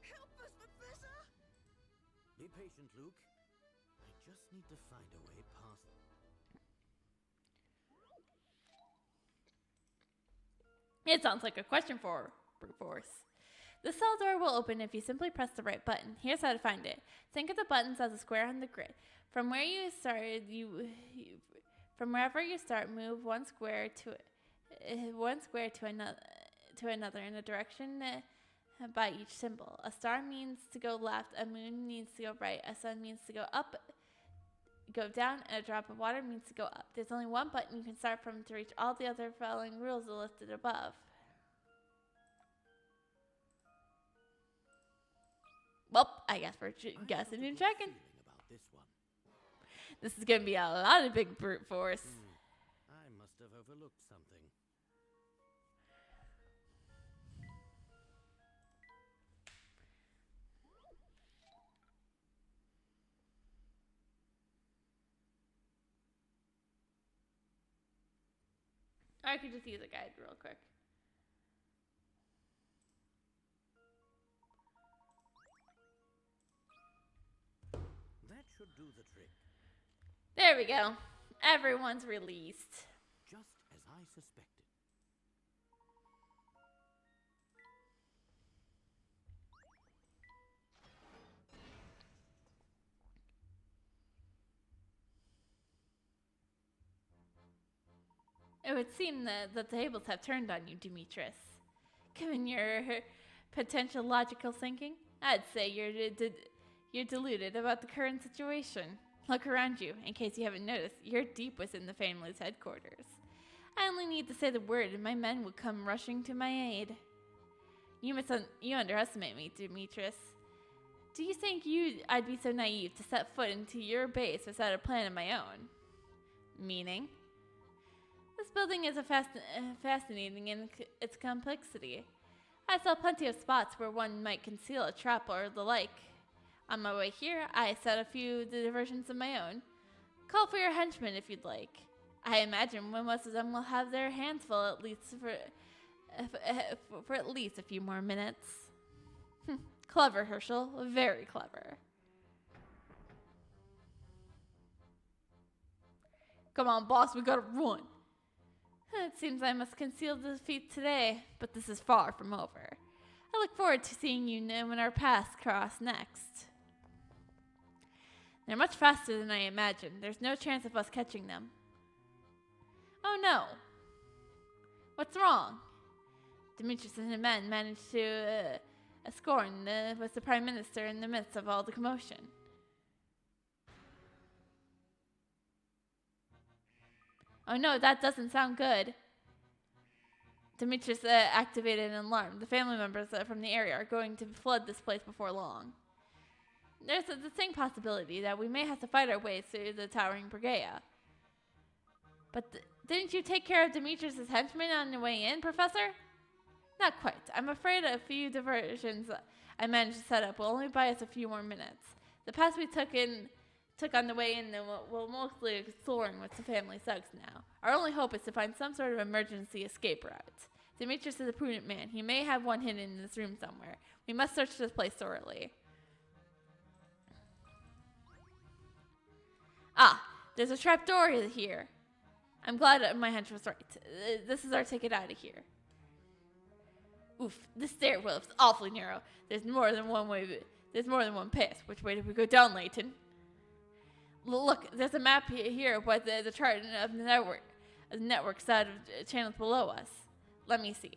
Help us, Professor! Be patient, Luke. I just need to find a way past. It sounds like a question for brute force. The cell door will open if you simply press the right button. Here's how to find it. Think of the buttons as a square on the grid. From wherever you start, move one square to another in a direction by each symbol. A star means to go left, a moon means to go right, a sun means to go up, go down, and a drop of water means to go up. There's only one button you can start from to reach all the other following rules listed above. Well, I guess we're guessing and checking. Feeling about this one. This is going to be a lot of big brute force. I must have overlooked something. I could just use a guide real quick. That should do the trick. There we go. Everyone's released. Just as I suspected. It would seem that the tables have turned on you, Demetrius. Given your potential logical thinking, I'd say you're deluded about the current situation. Look around you. In case you haven't noticed, you're deep within the family's headquarters. I only need to say the word and my men would come rushing to my aid. You underestimate me, Demetrius. Do you think I'd be so naive to set foot into your base without a plan of my own? Meaning? This building is fascinating in its complexity. I saw plenty of spots where one might conceal a trap or the like. On my way here, I set a few diversions of my own. Call for your henchmen if you'd like. I imagine most of them will have their hands full at least for at least a few more minutes. Clever, Herschel. Very clever. Come on, boss. We gotta run. It seems I must conceal defeat today, but this is far from over. I look forward to seeing you when our paths cross next. They're much faster than I imagined. There's no chance of us catching them. Oh no. What's wrong? Demetrius and his men managed to scorn was the Prime Minister in the midst of all the commotion. Oh no, that doesn't sound good. Demetrius activated an alarm. The family members from the area are going to flood this place before long. There's a distinct possibility that we may have to fight our way through the towering Brigea. But didn't you take care of Demetrius' henchmen on the way in, Professor? Not quite. I'm afraid a few diversions I managed to set up will only buy us a few more minutes. The path we took on the way in will mostly exploring with the family thugs now. Our only hope is to find some sort of emergency escape route. Demetrius is a prudent man. He may have one hidden in this room somewhere. We must search this place thoroughly. Ah, there's a trapdoor here. I'm glad my hunch was right. This is our ticket out of here. Oof, this stairwell is awfully narrow. There's more than one path. Which way did we go down, Layton? Look, there's a map here with the chart of the network side of channels below us. Let me see.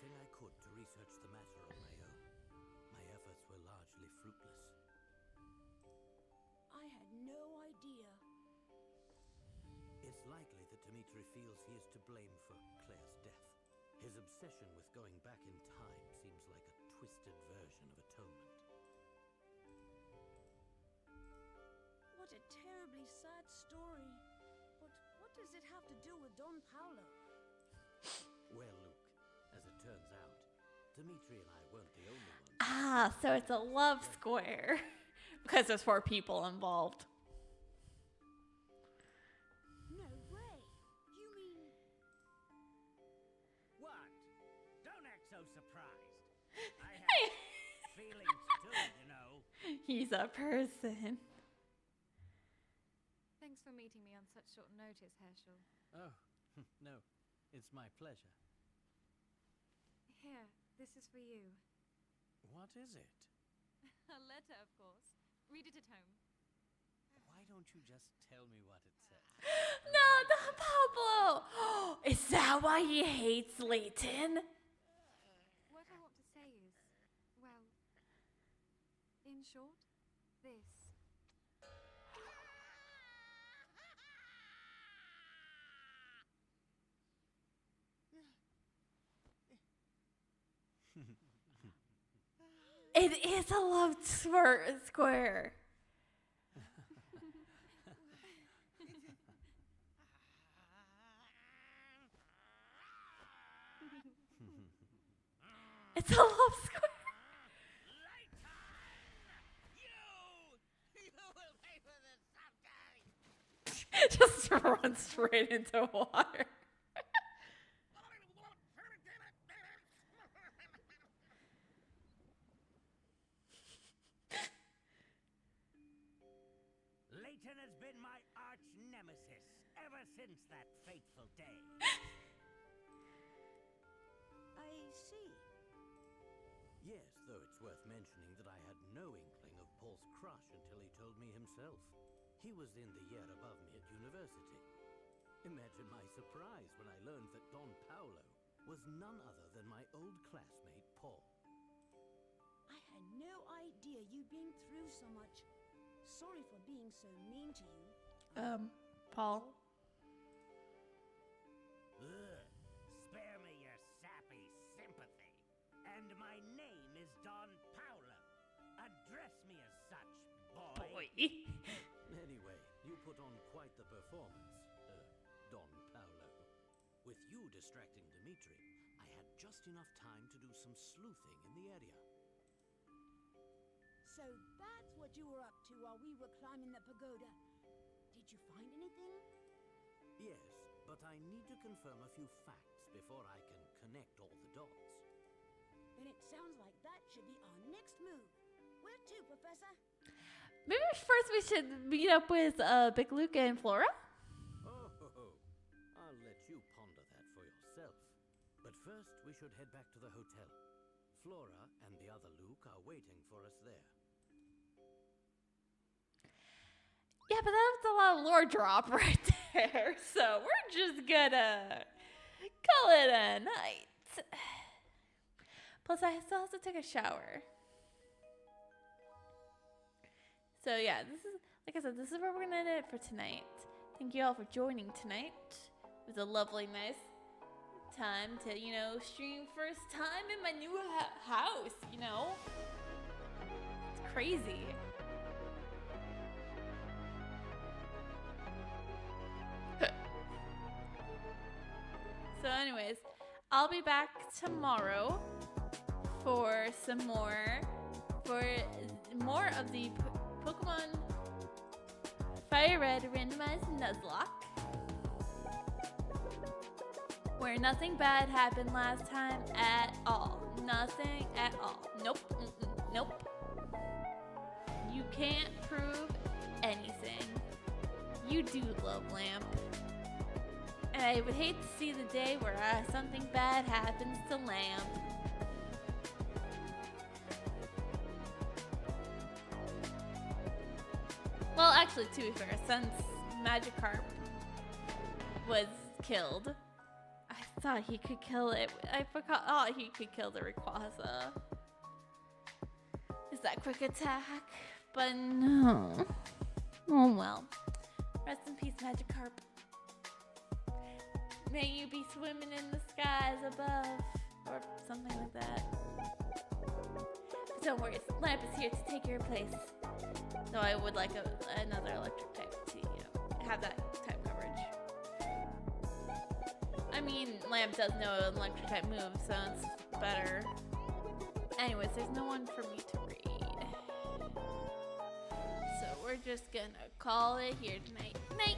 everything I could to research the matter on my own. My efforts were largely fruitless. I had no idea. It's likely that Dmitri feels he is to blame for Claire's death. His obsession with going back in time seems like a twisted version of atonement. What a terribly sad story. But what does it have to do with Don Paolo? Well, Luke, as it turns out, Dmitri and I weren't the only ones. Ah, so it's a love square. Because there's 4 people involved. No way. You mean... What? Don't act so surprised. I have feelings too, you know. He's a person. Thanks for meeting me on such short notice, Herschel. Oh, no. It's my pleasure. Here, this is for you. What is it? A letter, of course. Read it at home. Why don't you just tell me what it says? No, not Pablo! Is that why he hates Layton? What I want to say is, well, in short, this. It is a love square. It's a love square. Layton! You will pay for this someday! Just run straight into water. Layton has been my arch nemesis ever since that fateful day. I see. Yes, though it's worth mentioning that I had no inkling of Paul's crush until he told me himself. He was in the year above me at university. Imagine my surprise when I learned that Don Paolo was none other than my old classmate, Paul. I had no idea you'd been through so much. Sorry for being so mean to you. Paul. Ugh. Spare me your sappy sympathy. And my name is Don Paolo. Address me as such, boy. Anyway, you put on quite the performance, Don Paolo. With you distracting Dmitri, I had just enough time to do some sleuthing in the area. So that's what you were up to while we were climbing the pagoda. Did you find anything? Yes, but I need to confirm a few facts before I can connect all the dots. Then it sounds like that should be our next move. Where to, Professor? Maybe first we should meet up with Big Luke and Flora. Oh, I'll let you ponder that for yourself. But first, we should head back to the hotel. Flora and the other Luke are waiting for us there. Yeah, but that was a lot of lore drop right there. So we're just gonna call it a night. Plus, I still have to take a shower. So yeah, this is, like I said, this is where we're gonna end it for tonight. Thank you all for joining tonight. It was a lovely, nice time to, stream first time in my new house, It's crazy. So anyways, I'll be back tomorrow for more of the Pokemon Fire Red randomized Nuzlocke, where nothing bad happened last time at all. Nothing at all. Nope. Nope. You can't prove anything. You do love Lamp. And I would hate to see the day where something bad happens to Lamp. Well, actually, to be fair, since Magikarp was killed, I thought he could kill it. I forgot. Oh, he could kill the Rayquaza. Is that quick attack? But no. Oh well. Rest in peace, Magikarp. May you be swimming in the skies above, or something like that. But don't worry, Lamp is here to take your place. So I would like another electric type to, have that type coverage. I mean, Lamp does know an electric type move, so it's better. Anyways, there's no one for me to read. So we're just gonna call it here tonight. Night!